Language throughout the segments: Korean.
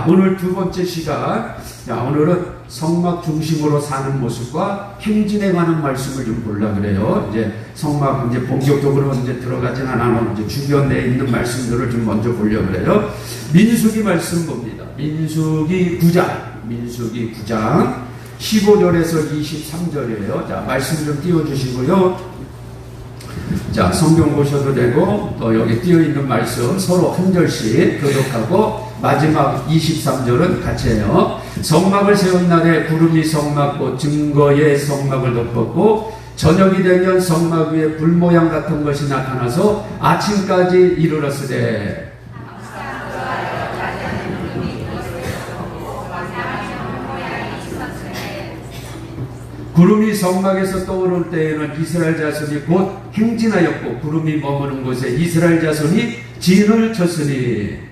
오늘 두 번째 시간. 오늘은 성막 중심으로 사는 모습과 행진에 관한 말씀을 좀 보려고 그래요. 이제 성막 이제 본격적으로 이제 들어가진 않아도 이제 주변에 있는 말씀들을 좀 먼저 보려고 그래요. 민수기 말씀 봅니다. 민수기 9장 15절에서 23절이에요. 자, 말씀 좀 띄워주시고요. 자, 성경 보셔도 되고, 또 여기 띄어있는 말씀 서로 한 절씩 교독하고, 마지막 23절은 같이 해요. 성막을 세운 날에 구름이 성막 증거의 성막을 덮었고, 저녁이 되면 성막 위에 불 모양 같은 것이 나타나서 아침까지 이르렀으되, 구름이 성막에서 떠오를 때에는 이스라엘 자손이 곧 행진하였고, 구름이 머무는 곳에 이스라엘 자손이 진을 쳤으니,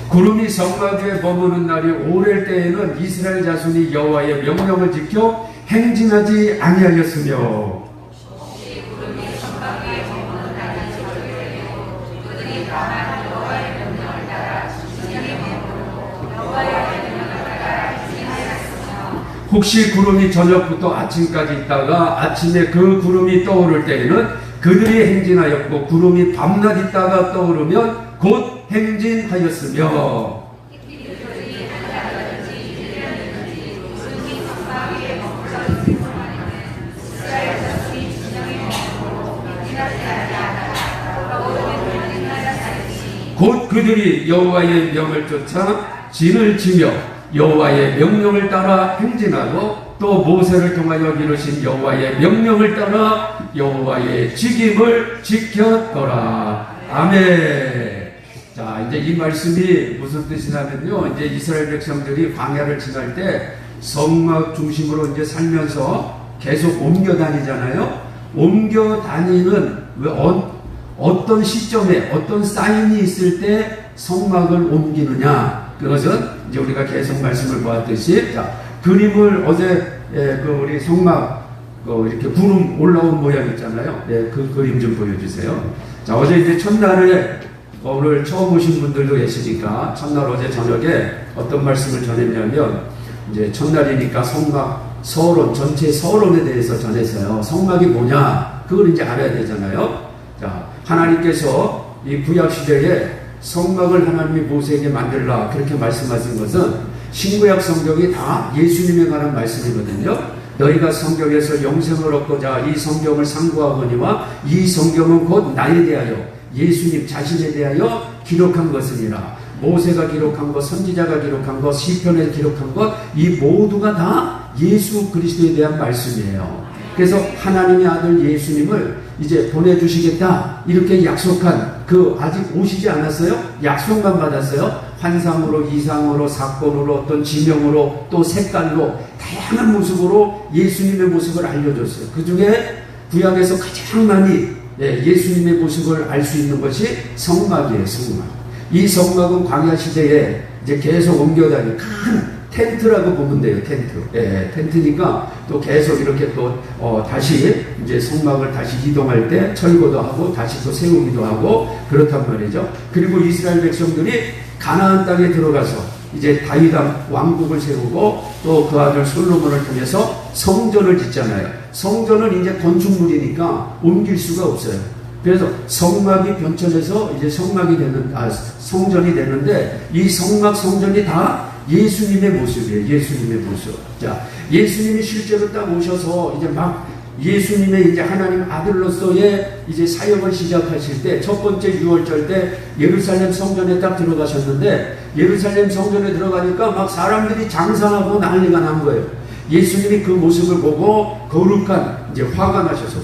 구름이 성막 위에 머무는 날이 오랠 때에는 이스라엘 자손이 여호와의 명령을 지켜 행진하지 아니하였으며, 혹시 구름이 저녁부터 아침까지 있다가 아침에 그 구름이 떠오를 때에는 그들이 행진하였고, 구름이 밤낮 있다가 떠오르면 곧 행진하였으며, 곧 그들이 여호와의 명을 쫓아 진을 치며 여호와의 명령을 따라 행진하고, 또 모세를 통하여 이루신 여호와의 명령을 따라 여호와의 직임을 지켰더라. 아멘. 자, 이제 이 말씀이 무슨 뜻이냐면요, 이제 이스라엘 백성들이 광야를 지날 때 성막 중심으로 이제 살면서 계속 옮겨 다니잖아요. 옮겨 다니는 어떤 시점에 어떤 사인이 있을 때 성막을 옮기느냐, 그것은 이제 우리가 계속 말씀을 보았듯이, 자, 그림을 어제 우리 성막 이렇게 구름 올라온 모양 있잖아요. 그 그림 좀 보여주세요. 자, 어제 이제 첫날에 오늘 처음 오신 분들도 계시니까 첫날 어제 저녁에 어떤 말씀을 전했냐면, 이제 첫날이니까 성막 서론, 전체 서론에 대해서 전했어요. 성막이 뭐냐, 그걸 이제 알아야 되잖아요. 자, 하나님께서 이 구약 시대에 성막을 하나님이 모세에게 만들라 그렇게 말씀하신 것은 신구약 성경이 다 예수님에 관한 말씀이거든요. 너희가 성경에서 영생을 얻고자 이 성경을 상고하거니와 이 성경은 곧 나에 대하여, 예수님 자신에 대하여 기록한 것이니라. 모세가 기록한 것, 선지자가 기록한 것, 시편에 기록한 것, 이 모두가 다 예수 그리스도에 대한 말씀이에요. 그래서 하나님의 아들 예수님을 이제 보내주시겠다 이렇게 약속한, 그 아직 오시지 않았어요. 약속만 받았어요. 환상으로, 이상으로, 사건으로, 어떤 지명으로, 또 색깔로, 다양한 모습으로 예수님의 모습을 알려줬어요. 그 중에 구약에서 가장 많이 예수님의 모습을 알 수 있는 것이 성막이에요. 성막. 이 성막은 광야 시대에 이제 계속 옮겨다니는 큰 텐트라고 보면 돼요. 텐트. 텐트니까 또 계속 이렇게 또 다시 이제 성막을 다시 이동할 때 철거도 하고 다시 또 세우기도 하고 그렇단 말이죠. 그리고 이스라엘 백성들이 가나안 땅에 들어가서 이제 다윗 왕국을 세우고 또 그 아들 솔로몬을 통해서 성전을 짓잖아요. 성전은 이제 건축물이니까 옮길 수가 없어요. 그래서 성막이 변천해서 이제 성전이 되는데, 이 성막 성전이 다 예수님의 모습이에요. 예수님의 모습. 자, 예수님이 실제로 딱 오셔서 이제 막 예수님의 이제 하나님 아들로서의 이제 사역을 시작하실 때, 첫 번째 6월절 때 예루살렘 성전에 딱 들어가셨는데, 예루살렘 성전에 들어가니까 막 사람들이 장상하고 난리가 난 거예요. 예수님이 그 모습을 보고 거룩한 이제 화가 나셔서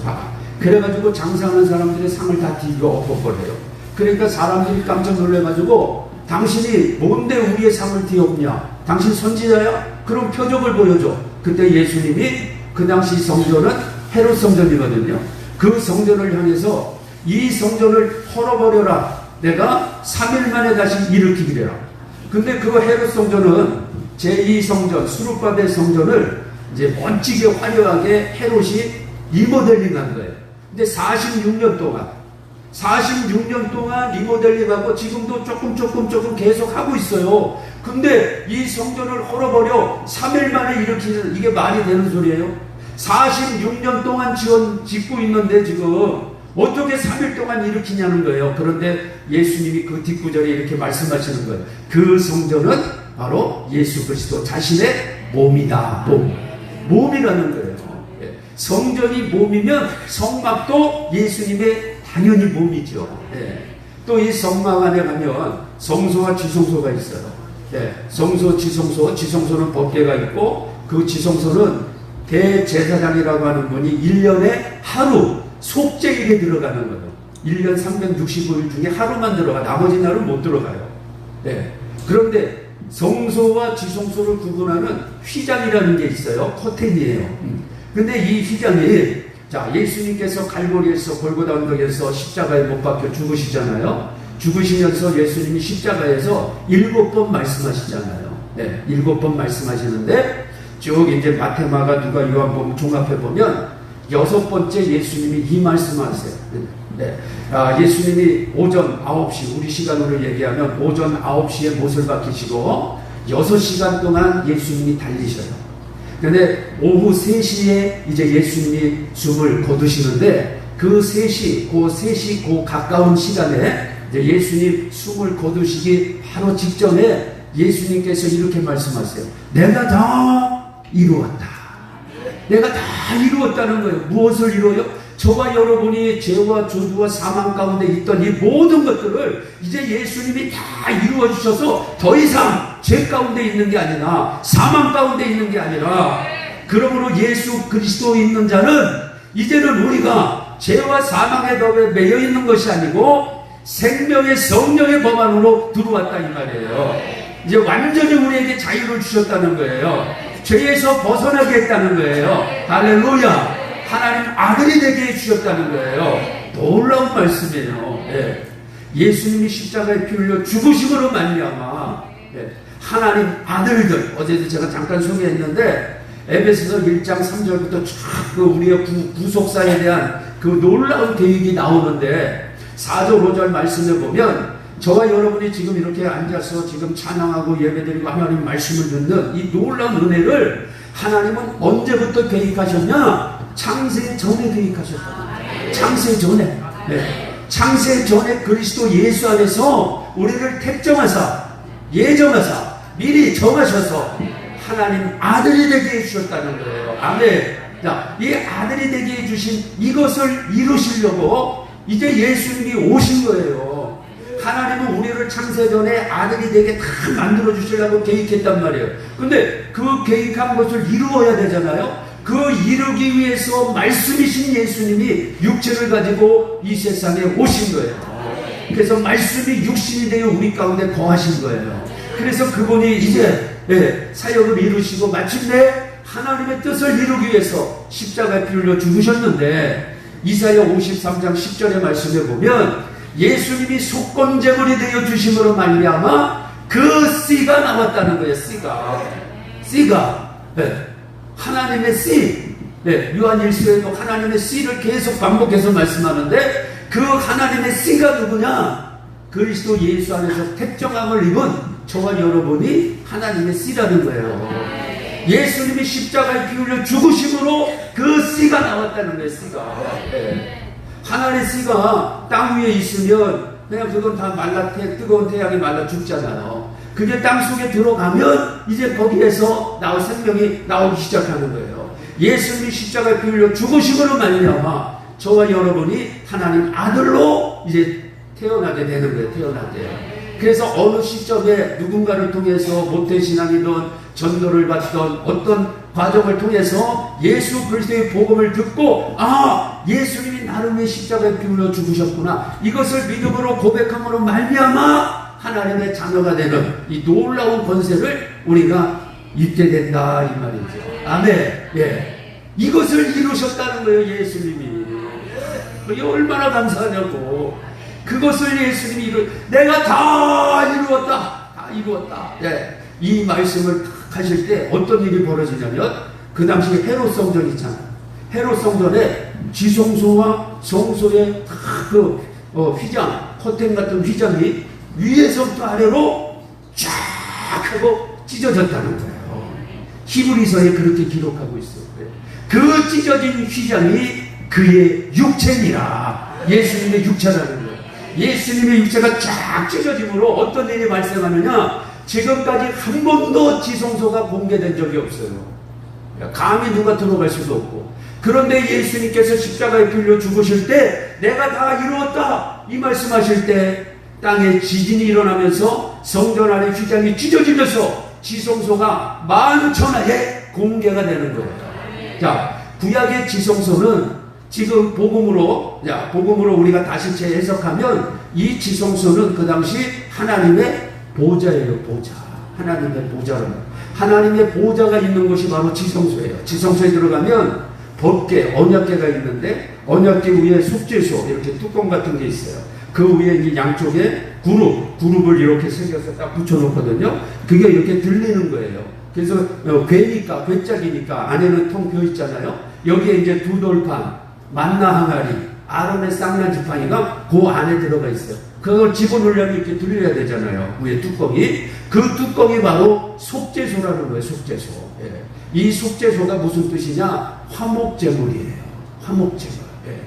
그래가지고 장사하는 사람들의 상을 다 뒤집어 엎어버려요. 그러니까 사람들이 깜짝 놀래가지고, 당신이 뭔데 우리의 상을 뒤엎냐? 당신 선지자야? 그럼 표적을 보여줘. 그때 예수님이, 그 당시 성전은 헤롯 성전이거든요. 그 성전을 향해서 이 성전을 헐어버려라. 내가 3일 만에 다시 일으키기래라. 근데 그 헤롯 성전은 제2성전, 수르바벨 성전을 이제 멋지게 화려하게 헤롯이 리모델링한 거예요. 근데 46년 동안 리모델링하고 지금도 조금 계속 하고 있어요. 근데 이 성전을 헐어버려 3일 만에 일으키는, 이게 말이 되는 소리예요? 46년 동안 짓고 있는데 지금 어떻게 3일 동안 일으키냐는 거예요. 그런데 예수님이 그 뒷구절에 이렇게 말씀하시는 거예요. 그 성전은 바로 예수 그리스도 자신의 몸이다. 몸이라는 거예요. 성전이 몸이면 성막도 예수님의 당연히 몸이죠. 또 이 성막 안에 가면 성소와 지성소가 있어요. 성소, 지성소는 법궤가 있고, 그 지성소는 대제사장이라고 하는 분이 1년에 하루 속죄일에 들어가는 거예요. 1년 365일 중에 하루만 들어가, 나머지 날은 못 들어가요. 그런데 성소와 지성소를 구분하는 휘장이라는 게 있어요. 커튼이에요. 근데 이 휘장이, 자, 예수님께서 갈보리에서 골고다 언덕에서 십자가에 못 박혀 죽으시잖아요. 죽으시면서 예수님이 십자가에서 7번 말씀하시잖아요. 7번 말씀하시는데 쭉 이제 마태마가 누가 요한복음 종합해 보면 6번째 예수님이 이 말씀하세요. 예수님이 오전 9시, 우리 시간으로 얘기하면 오전 9시에 못을 박히시고 6시간 동안 예수님이 달리셔요. 근데 오후 3시에 이제 예수님이 숨을 거두시는데 그 3시, 그 가까운 시간에 이제 예수님 숨을 거두시기 바로 직전에 예수님께서 이렇게 말씀하세요. 내가 다 이루었다. 내가 다 이루었다는 거예요. 무엇을 이루어요? 저와 여러분이 죄와 저주와 사망 가운데 있던 이 모든 것들을 이제 예수님이 다 이루어 주셔서 더 이상 죄 가운데 있는 게 아니라 사망 가운데 있는 게 아니라, 그러므로 예수 그리스도에 있는 자는 이제는 우리가 죄와 사망의 법에 매여 있는 것이 아니고 생명의 성령의 법 안으로 들어왔다 이 말이에요. 이제 완전히 우리에게 자유를 주셨다는 거예요. 죄에서 벗어나게 했다는 거예요. 할렐루야. 하나님 아들이 되게 해주셨다는 거예요. 놀라운 말씀이에요. 예수님이 십자가에 피 흘려 죽으심으로 말미암아 하나님 아들들, 어제도 제가 잠깐 소개했는데 에베소서 1장 3절부터 쫙 우리의 구속사에 대한 그 놀라운 계획이 나오는데 4절 5절 말씀을 보면 저와 여러분이 지금 이렇게 앉아서 지금 찬양하고 예배드리고 하나님 말씀을 듣는 이 놀라운 은혜를 하나님은 언제부터 계획하셨냐? 창세 전에 계획하셨다. 창세 전에. 창세 전에 그리스도 예수 안에서 우리를 택정하사, 예정하사, 미리 정하셔서 하나님 아들이 되게 해주셨다는 거예요. 아멘. 자, 이 아들이 되게 해주신 이것을 이루시려고 이제 예수님이 오신 거예요. 하나님은 우리를 창세전에 아들이 되게 다 만들어주시려고 계획했단 말이에요. 근데 그 계획한 것을 이루어야 되잖아요. 그 이루기 위해서 말씀이신 예수님이 육체를 가지고 이 세상에 오신 거예요. 그래서 말씀이 육신이 되어 우리 가운데 거하신 거예요. 그래서 그분이 이제 사역을 이루시고 마침내 하나님의 뜻을 이루기 위해서 십자가에 피 흘려 죽으셨는데, 이사야 53장 10절의 말씀에 보면 예수님이 속건제물이 되어 주심으로 말미암아 그 씨가 나왔다는 거예요. 씨가 하나님의 씨. 요한일서에도 하나님의 씨를 계속 반복해서 말씀하는데 그 하나님의 씨가 누구냐? 그리스도 예수 안에서 택정함을 입은 저와 여러분이 하나님의 씨라는 거예요. 예수님이 십자가에 피 흘려 죽으심으로 그 씨가 나왔다는 거예요. 씨가. 하나님의 씨가 땅 위에 있으면 그냥 그건 다 뜨거운 태양이 말라 죽잖아요. 그게 땅 속에 들어가면 이제 거기에서 나올 생명이 나오기 시작하는 거예요. 예수님이 십자가에 피 흘려 죽으심으로 말미암아 저와 여러분이 하나님 아들로 이제 태어나게 되는 거예요. 태어나게. 그래서 어느 시점에 누군가를 통해서 모태신앙이든 전도를 받던 어떤 과정을 통해서 예수 그리스도의 복음을 듣고, 아, 예수님이 나를 위해 십자가에 피 흘려 죽으셨구나, 이것을 믿음으로 고백함으로 말미암아 하나님의 자녀가 되는 이 놀라운 권세를 우리가 입게 된다 이 말이죠. 아멘. 이것을 이루셨다는 거예요. 예수님이. 그게 얼마나 감사하냐고. 그것을 예수님이 내가 다 이루었다. 이 말씀을 딱 하실 때 어떤 일이 벌어지냐면 그 당시 헤롯 성전 있잖아요. 헤롯 성전에 지성소와 성소의 그 휘장, 커튼 같은 휘장이 위에서부터 아래로 쫙 하고 찢어졌다는 거예요. 히브리서에 그렇게 기록하고 있어요. 그 찢어진 휘장이 그의 육체니라. 예수님의 육체라는 거예요. 예수님의 육체가 쫙 찢어짐으로 어떤 일이 발생하느냐, 지금까지 한 번도 지성소가 공개된 적이 없어요. 감히 누가 들어갈 수도 없고. 그런데 예수님께서 십자가에 끌려 죽으실 때 내가 다 이루었다 이 말씀하실 때 땅에 지진이 일어나면서 성전 안의 휘장이 찢어지면서 지성소가 만천하에 공개가 되는 거예요. 자, 구약의 지성소는 지금 복음으로 우리가 다시 재해석하면 이 지성소는 그 당시 하나님의 보좌예요. 보좌. 하나님의 보좌로. 하나님의 보좌가 있는 곳이 바로 지성소예요. 지성소에 들어가면 법궤, 언약궤가 있는데 언약궤 위에 속죄소 이렇게 뚜껑 같은 게 있어요. 그 위에 이 양쪽에 그룹을 이렇게 새겨서 딱 붙여놓거든요. 그게 이렇게 들리는 거예요. 그래서 궤니까, 궤짝이니까 안에는 통 비어 있잖아요. 여기에 이제 두 돌판, 만나 항아리, 아론의 쌍난 지팡이가 그 안에 들어가 있어요. 그걸 집어넣으려면 이렇게 들려야 되잖아요. 위에 뚜껑이. 그 뚜껑이 바로 속죄소라는 거예요. 속죄소. 예. 이 속죄소가 무슨 뜻이냐? 화목제물이에요. 화목제물. 예.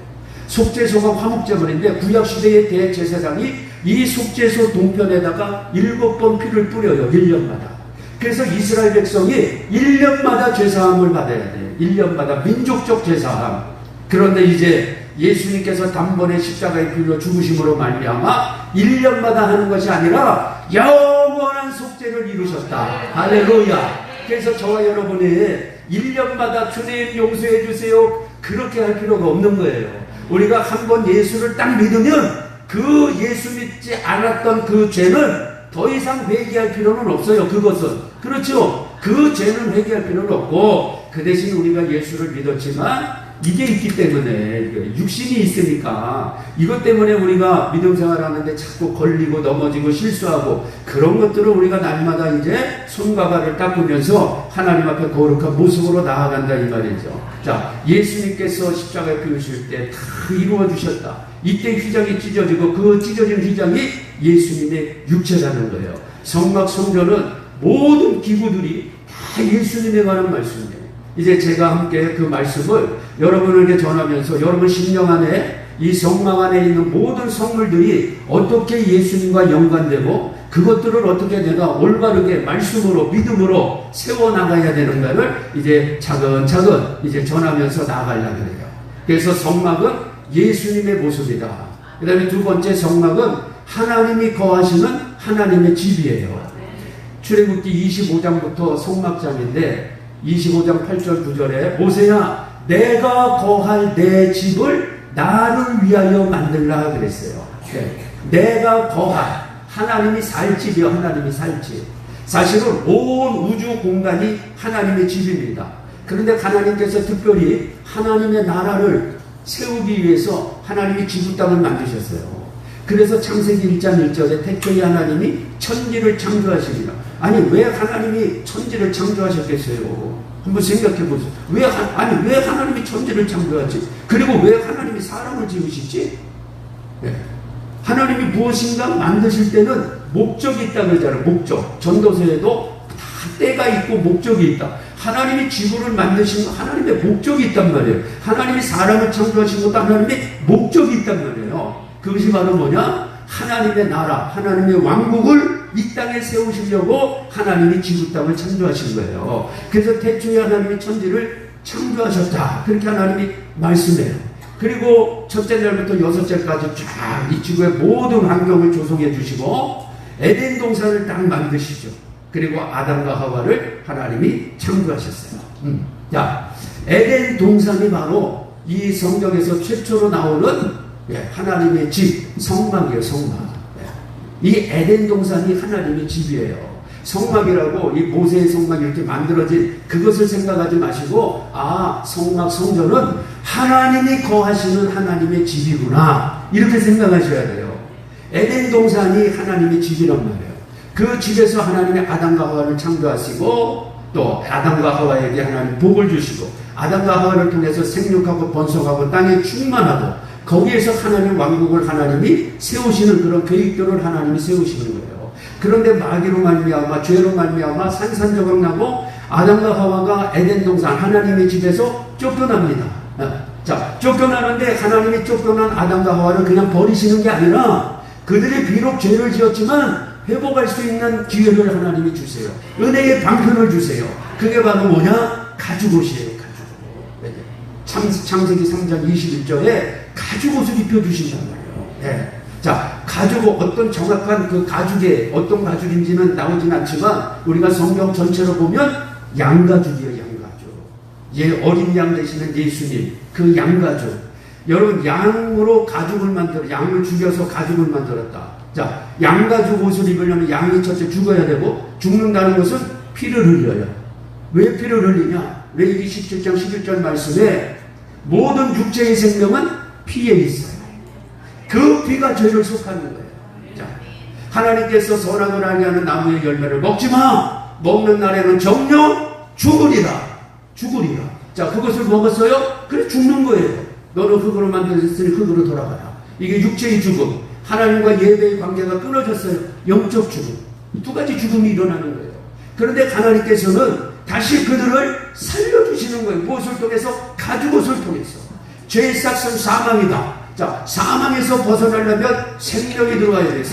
속죄소가 화목제물인데 구약시대의 대제사장이 이 속죄소 동편에다가 7번 피를 뿌려요. 1년마다. 그래서 이스라엘 백성이 1년마다 죄사함을 받아야 돼요. 1년마다 민족적 죄사함. 그런데 이제 예수님께서 단번에 십자가에 빌려 죽으심으로 말미암아 1년마다 하는 것이 아니라 영원한 속죄를 이루셨다. 할렐루야. 그래서 저와 여러분이 1년마다 주님 용서해 주세요 그렇게 할 필요가 없는 거예요. 우리가 한번 예수를 딱 믿으면 그 예수 믿지 않았던 그 죄는 더 이상 회개할 필요는 없어요. 그것은. 그렇죠. 그 죄는 회개할 필요는 없고 그 대신 우리가 예수를 믿었지만 이게 있기 때문에 육신이 있으니까 이것 때문에 우리가 믿음 생활하는데 자꾸 걸리고 넘어지고 실수하고 그런 것들을 우리가 날마다 이제 손과 발을 닦으면서 하나님 앞에 거룩한 모습으로 나아간다 이 말이죠. 자, 예수님께서 십자가에 피우실 때 다 이루어 주셨다. 이때 휘장이 찢어지고 그 찢어진 휘장이 예수님의 육체라는 거예요. 성막 성전은 모든 기구들이 다 예수님에 관한 말씀이에요. 이제 제가 함께 그 말씀을 여러분에게 전하면서 여러분 심령 안에 이 성막 안에 있는 모든 성물들이 어떻게 예수님과 연관되고 그것들을 어떻게 내가 올바르게 말씀으로 믿음으로 세워나가야 되는가를 이제 차근차근 이제 전하면서 나아가려고 해요. 그래서 성막은 예수님의 모습이다. 그 다음에 두 번째 성막은 하나님이 거하시는 하나님의 집이에요. 출애굽기 25장부터 성막장인데 25장 8절 9절에 모세야 내가 거할 내 집을 나를 위하여 만들라 그랬어요. 네. 내가 거할 하나님이 살 집이요. 하나님이 살 집. 사실은 온 우주 공간이 하나님의 집입니다. 그런데 하나님께서 특별히 하나님의 나라를 세우기 위해서 하나님이 지구 땅을 만드셨어요. 그래서 창세기 1장 1절에 태초에 하나님이 천지를 창조하시리라. 아니 왜 하나님이 천지를 창조하셨겠어요? 한번 생각해 보세요. 왜 하나님이 천지를 창조하지? 그리고 왜 하나님이 사람을 지으시지? 네. 하나님이 무엇인가 만드실 때는 목적이 있다 그러잖아요. 목적. 전도서에도 다 때가 있고 목적이 있다. 하나님이 지구를 만드신 거 하나님의 목적이 있단 말이에요. 하나님이 사람을 창조하신 것도 하나님의 목적이 있단 말이에요. 그것이 바로 뭐냐? 하나님의 나라, 하나님의 왕국을 이 땅에 세우시려고 하나님이 지구 땅을 창조하신 거예요. 그래서 태초에 하나님이 천지를 창조하셨다. 그렇게 하나님이 말씀해요. 그리고 첫째 날부터 여섯째까지 쫙 이 지구의 모든 환경을 조성해 주시고 에덴 동산을 딱 만드시죠. 그리고 아담과 하와를 하나님이 창조하셨어요. 자, 에덴 동산이 바로 이 성경에서 최초로 나오는 하나님의 집, 성막이에요. 성막. 이 에덴 동산이 하나님의 집이에요. 성막이라고 이 모세의 성막이 이렇게 만들어진 그것을 생각하지 마시고 성막 성전은 하나님이 거하시는 하나님의 집이구나 이렇게 생각하셔야 돼요. 에덴 동산이 하나님의 집이란 말이에요. 그 집에서 하나님의 아담과 하와를 창조하시고 또 아담과 하와에게 하나님 복을 주시고 아담과 하와를 통해서 생육하고 번성하고 땅에 충만하고 거기에서 하나님 왕국을 하나님이 세우시는 그런 계획들을 하나님이 세우시는 거예요. 그런데 마귀로 말미암아 죄로 말미암아 산산조각 나고 아담과 하와가 에덴 동산 하나님의 집에서 쫓겨납니다. 자, 쫓겨나는데 하나님이 쫓겨난 아담과 하와를 그냥 버리시는 게 아니라 그들이 비록 죄를 지었지만 회복할 수 있는 기회를 하나님이 주세요. 은혜의 방편을 주세요. 그게 바로 뭐냐? 가죽옷이에요. 가죽옷. 창세기 3장 21절에 가죽옷을 입혀주신단 말이에요. 네. 자, 가죽옷, 어떤 정확한 그 가죽에 어떤 가죽인지는 나오진 않지만 우리가 성경 전체로 보면 양가죽이에요. 양가죽. 어린 양 되시는 예수님, 그 양가죽. 여러분, 양으로 가죽을 만들어, 양을 죽여서 가죽을 만들었다. 자, 양가죽 옷을 입으려면 양이 첫째 죽어야 되고, 죽는다는 것은 피를 흘려요. 왜 피를 흘리냐? 레위기 17장 11절 말씀에 모든 육체의 생명은 피에 있어요. 그 피가 죄를 속하는 거예요. 자, 하나님께서 선악을 알게 나무의 열매를 먹지 마! 먹는 날에는 정녕 죽으리라. 죽으리라. 자, 그것을 먹었어요? 그래, 죽는 거예요. 너는 흙으로 만들었으니 흙으로 돌아가라. 이게 육체의 죽음. 하나님과 예배의 관계가 끊어졌어요. 영적 죽음. 두 가지 죽음이 일어나는 거예요. 그런데 하나님께서는 다시 그들을 살려주시는 거예요. 무엇을 통해서? 가죽옷을 통해서. 죄의 싹은 사망이다. 자, 사망에서 벗어나려면 생명이 들어와야 돼요.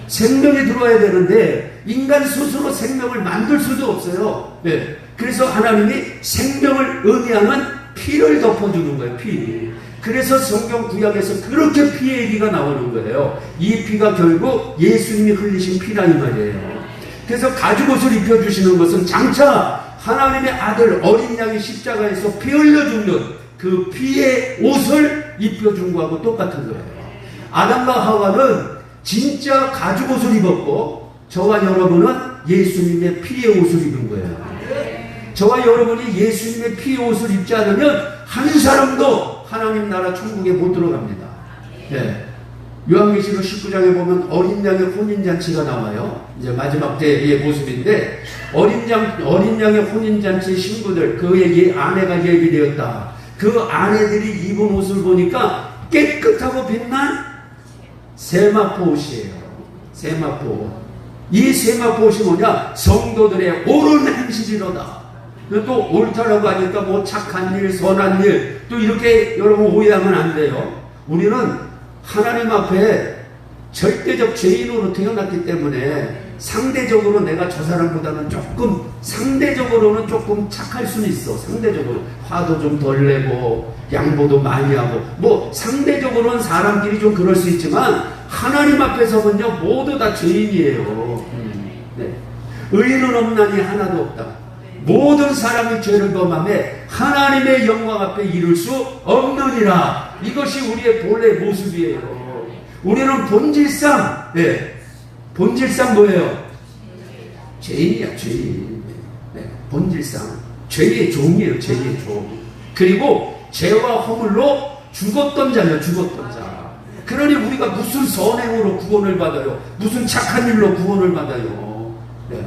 생명이 들어와야 되는데 인간 스스로 생명을 만들 수도 없어요. 네. 그래서 하나님이 생명을 의미하는 피를 덮어주는 거예요. 피. 그래서 성경 구약에서 그렇게 피의 얘기가 나오는 거예요. 이 피가 결국 예수님이 흘리신 피라 이 말이에요. 그래서 가죽옷을 입혀주시는 것은 장차 하나님의 아들 어린 양의 십자가에서 피 흘려 죽는 그 피의 옷을 입혀준 거하고 똑같은 거예요. 아담과 하와는 진짜 가죽옷을 입었고 저와 여러분은 예수님의 피의 옷을 입은 거예요. 저와 여러분이 예수님의 피의 옷을 입지 않으면 한 사람도 하나님 나라 천국에 못 들어갑니다. 네. 요한계시록 19장에 보면 어린 양의 혼인잔치가 나와요. 이제 마지막 때의 모습인데 어린 양의 혼인잔치 신부들 그의 아내가 예비되었다. 그 아내들이 입은 옷을 보니까 깨끗하고 빛난 세마포 옷이에요. 세마포. 이 세마포 옷이 뭐냐? 성도들의 옳은 행실이로다. 또 옳다라고 하니까 뭐 착한 일, 선한 일, 또 이렇게 여러분 오해하면 안 돼요. 우리는 하나님 앞에 절대적 죄인으로 태어났기 때문에 상대적으로 내가 저 사람보다는 상대적으로는 조금 착할 수는 있어. 상대적으로. 화도 좀 덜 내고, 양보도 많이 하고, 뭐 상대적으로는 사람끼리 좀 그럴 수 있지만 하나님 앞에서는요, 모두 다 죄인이에요. 네. 의인은 없나니 하나도 없다. 모든 사람이 죄를 범함에 하나님의 영광 앞에 이룰 수 없느니라. 이것이 우리의 본래 모습이에요. 우리는 본질상, 네. 본질상 뭐예요? 죄인이야, 죄인. 네. 본질상. 죄의 종이에요, 죄의 종. 그리고 죄와 허물로 죽었던 자예요, 죽었던 자. 그러니 우리가 무슨 선행으로 구원을 받아요? 무슨 착한 일로 구원을 받아요? 네.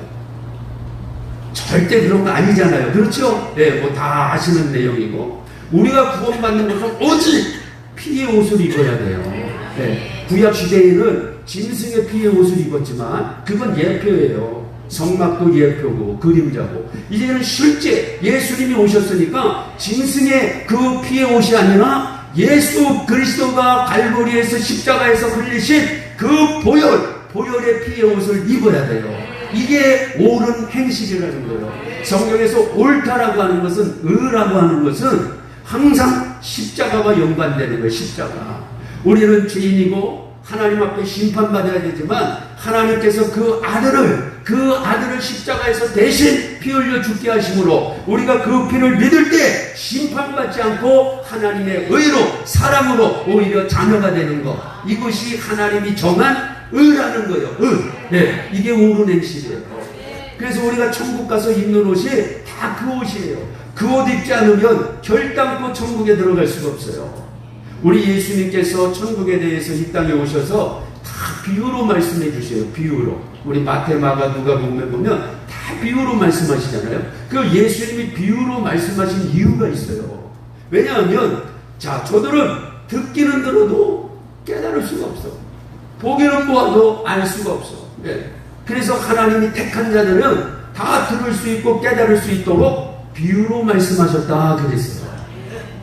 절대 그런 거 아니잖아요. 그렇죠? 네, 뭐 다 아시는 내용이고. 우리가 구원받는 것은 오직 피의 옷을 입어야 돼요. 네. 구약 시대에는 짐승의 피의 옷을 입었지만 그건 예표예요. 성막도 예표고 그림자고. 이제는 실제 예수님이 오셨으니까 짐승의 그 피의 옷이 아니라 예수 그리스도가 갈보리에서 십자가에서 흘리신 그 보혈의 피의 옷을 입어야 돼요. 이게 옳은 행실이라는 거예요. 성경에서 옳다라고 하는 것은, 의라고 하는 것은 항상 십자가와 연관되는 거예요. 십자가. 우리는 죄인이고 하나님 앞에 심판받아야 되지만 하나님께서 그 아들을 십자가에서 대신 피 흘려 죽게 하심으로 우리가 그 피를 믿을 때 심판받지 않고 하나님의 의로, 사랑으로 오히려 자녀가 되는 것. 이것이 하나님이 정한 의라는 거예요. 네, 이게 옳은 행실이에요. 그래서 우리가 천국 가서 입는 옷이 다 그 옷이에요. 그 옷 입지 않으면 결단코 천국에 들어갈 수가 없어요. 우리 예수님께서 천국에 대해서 이 땅에 오셔서 다 비유로 말씀해 주세요. 비유로. 우리 마태, 마가, 누가복음에 보면 다 비유로 말씀하시잖아요. 그 예수님이 비유로 말씀하신 이유가 있어요. 왜냐하면 자, 저들은 듣기는 들어도 깨달을 수가 없어. 보기는 보아도 알 수가 없어. 네. 그래서 하나님이 택한 자들은 다 들을 수 있고 깨달을 수 있도록 비유로 말씀하셨다 그랬어요.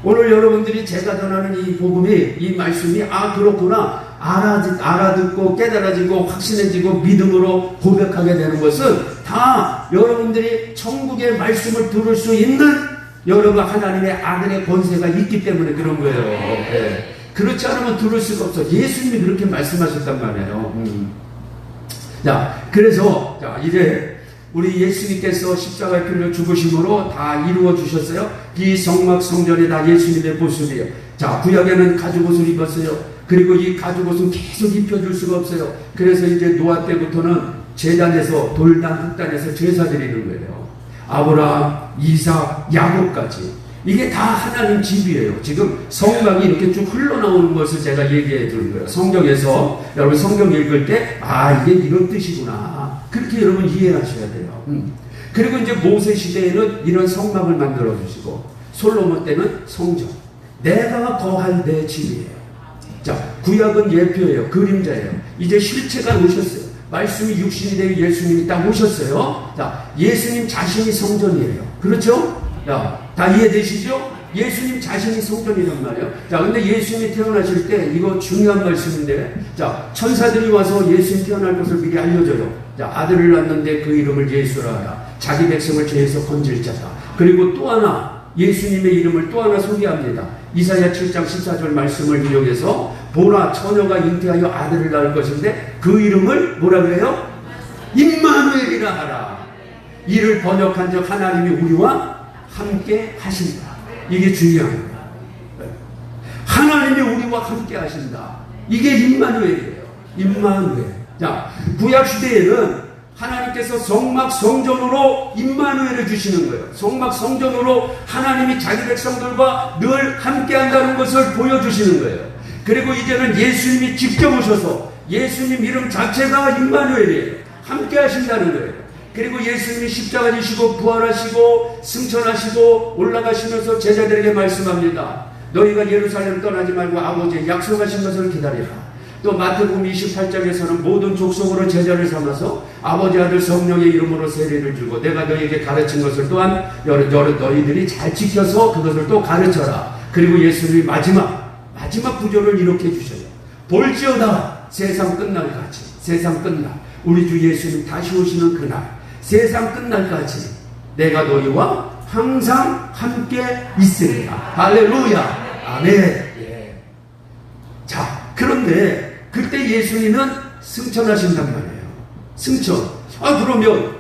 오늘 여러분들이 제가 전하는 이 복음이, 이 말씀이 그렇구나 알아듣고 깨달아지고 확신해지고 믿음으로 고백하게 되는 것은 다 여러분들이 천국의 말씀을 들을 수 있는 여러분 하나님의 아들의 권세가 있기 때문에 그런 거예요. 네. 그렇지 않으면 들을 수가 없어. 예수님이 그렇게 말씀하셨단 말이에요. 자, 그래서 자, 이제 우리 예수님께서 십자가의 피를 죽으심으로 다 이루어 주셨어요. 이 성막 성전이 다 예수님의 모습이에요. 자, 구약에는 가죽옷을 입었어요. 그리고 이 가죽옷은 계속 입혀줄 수가 없어요. 그래서 이제 노아 때부터는 제단에서 돌단 흙단에서 제사 드리는 거예요. 아브라함, 이삭, 야곱까지. 이게 다 하나님 집이에요. 지금 성막이 이렇게 쭉 흘러나오는 것을 제가 얘기해 드린 거예요. 성경에서 여러분 성경 읽을 때 이게 이런 뜻이구나. 그렇게 여러분 이해하셔야 돼요. 그리고 이제 모세 시대에는 이런 성막을 만들어 주시고 솔로몬 때는 성전. 내가 거할 내 집이에요. 자, 구약은 예표예요. 그림자예요. 이제 실체가 오셨어요. 말씀이 육신이 되어 예수님이 딱 오셨어요. 자, 예수님 자신이 성전이에요. 그렇죠? 자, 다 이해되시죠? 예수님 자신이 성전이란 말이에요. 자, 근데 예수님이 태어나실 때 이거 중요한 말씀인데, 자, 천사들이 와서 예수님 태어날 것을 미리 알려줘요. 자, 아들을 낳는데 그 이름을 예수라 하라. 자기 백성을 죄에서 건질 자다. 그리고 또 하나, 예수님의 이름을 또 하나 소개합니다. 이사야 7장 14절 말씀을 이용해서 보라 처녀가 잉태하여 아들을 낳을 것인데 그 이름을 뭐라 그래요? 임마누엘이라 하라. 이를 번역한 적 하나님이 우리와 함께 하신다. 이게 중요한 거예요. 하나님이 우리와 함께 하신다. 이게 임마누엘이에요. 임마누엘. 자, 구약 시대에는 하나님께서 성막 성전으로 임마누엘을 주시는 거예요. 성막 성전으로 하나님이 자기 백성들과 늘 함께 한다는 것을 보여주시는 거예요. 그리고 이제는 예수님이 직접 오셔서 예수님 이름 자체가 임마누엘이에요. 함께 하신다는 거예요. 그리고 예수님이 십자가 지시고 부활하시고 승천하시고 올라가시면서 제자들에게 말씀합니다. 너희가 예루살렘 떠나지 말고 아버지의 약속하신 것을 기다리라. 또 마태복음 28장에서는 모든 족속으로 제자를 삼아서 아버지 아들 성령의 이름으로 세례를 주고 내가 너희에게 가르친 것을 또한 너희들이 잘 지켜서 그것을 또 가르쳐라. 그리고 예수님이 마지막 구절을 이렇게 해주셔요. 볼지어다 세상 끝날까지, 세상 끝날 우리 주 예수님 다시 오시는 그날, 세상 끝날까지 내가 너희와 항상 함께 있으리라. 할렐루야. 아멘. 예. 자, 그런데 그때 예수님은 승천하신단 말이에요. 승천. 그러면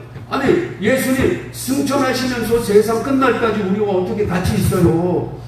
예수님 승천하시면서 세상 끝날까지 우리가 어떻게 같이 있어요?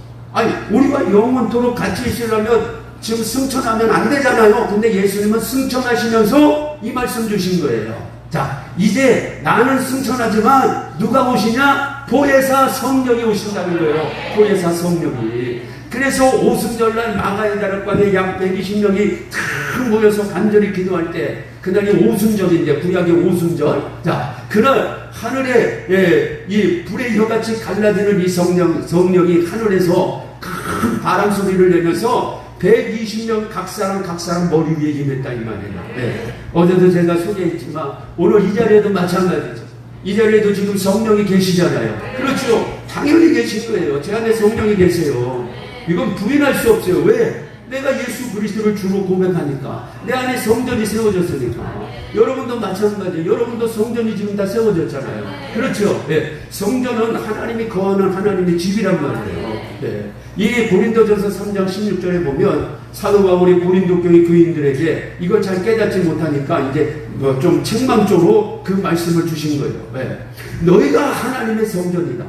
우리가 영원토록 같이 있으려면 지금 승천하면 안 되잖아요. 근데 예수님은 승천하시면서 이 말씀 주신 거예요. 자, 이제 나는 승천하지만 누가 오시냐? 보혜사 성령이 오신다는 거예요. 보혜사 성령이. 그래서 오순절날 마가의 다락방에 약 120명이 다 모여서 간절히 기도할 때 그날이 오순절인데 구약의 오순절. 자, 그날 하늘에 이 불의 혀같이 갈라지는 이 성령이 하늘에서 큰 바람 소리를 내면서 120명 각 사람 머리 위에 임했다 이 말이에요. 네. 어제도 제가 소개했지만 오늘 이 자리에도 마찬가지죠. 이 자리에도 지금 성령이 계시잖아요. 그렇죠. 당연히 계신 거예요. 제 안에 성령이 계세요. 이건 부인할 수 없어요. 왜? 내가 예수 그리스도를 주로 고백하니까. 내 안에 성전이 세워졌으니까. 여러분도 마찬가지예요. 여러분도 성전이 지금 다 세워졌잖아요. 그렇죠. 네. 성전은 하나님이 거하는 하나님의 집이란 말이에요. 네. 이 고린도전서 3장 16절에 보면 사도 바울이 고린도 교회 교인들에게 이걸 잘 깨닫지 못하니까 이제 좀 책망적으로 그 말씀을 주신 거예요. 네. 너희가 하나님의 성전이다.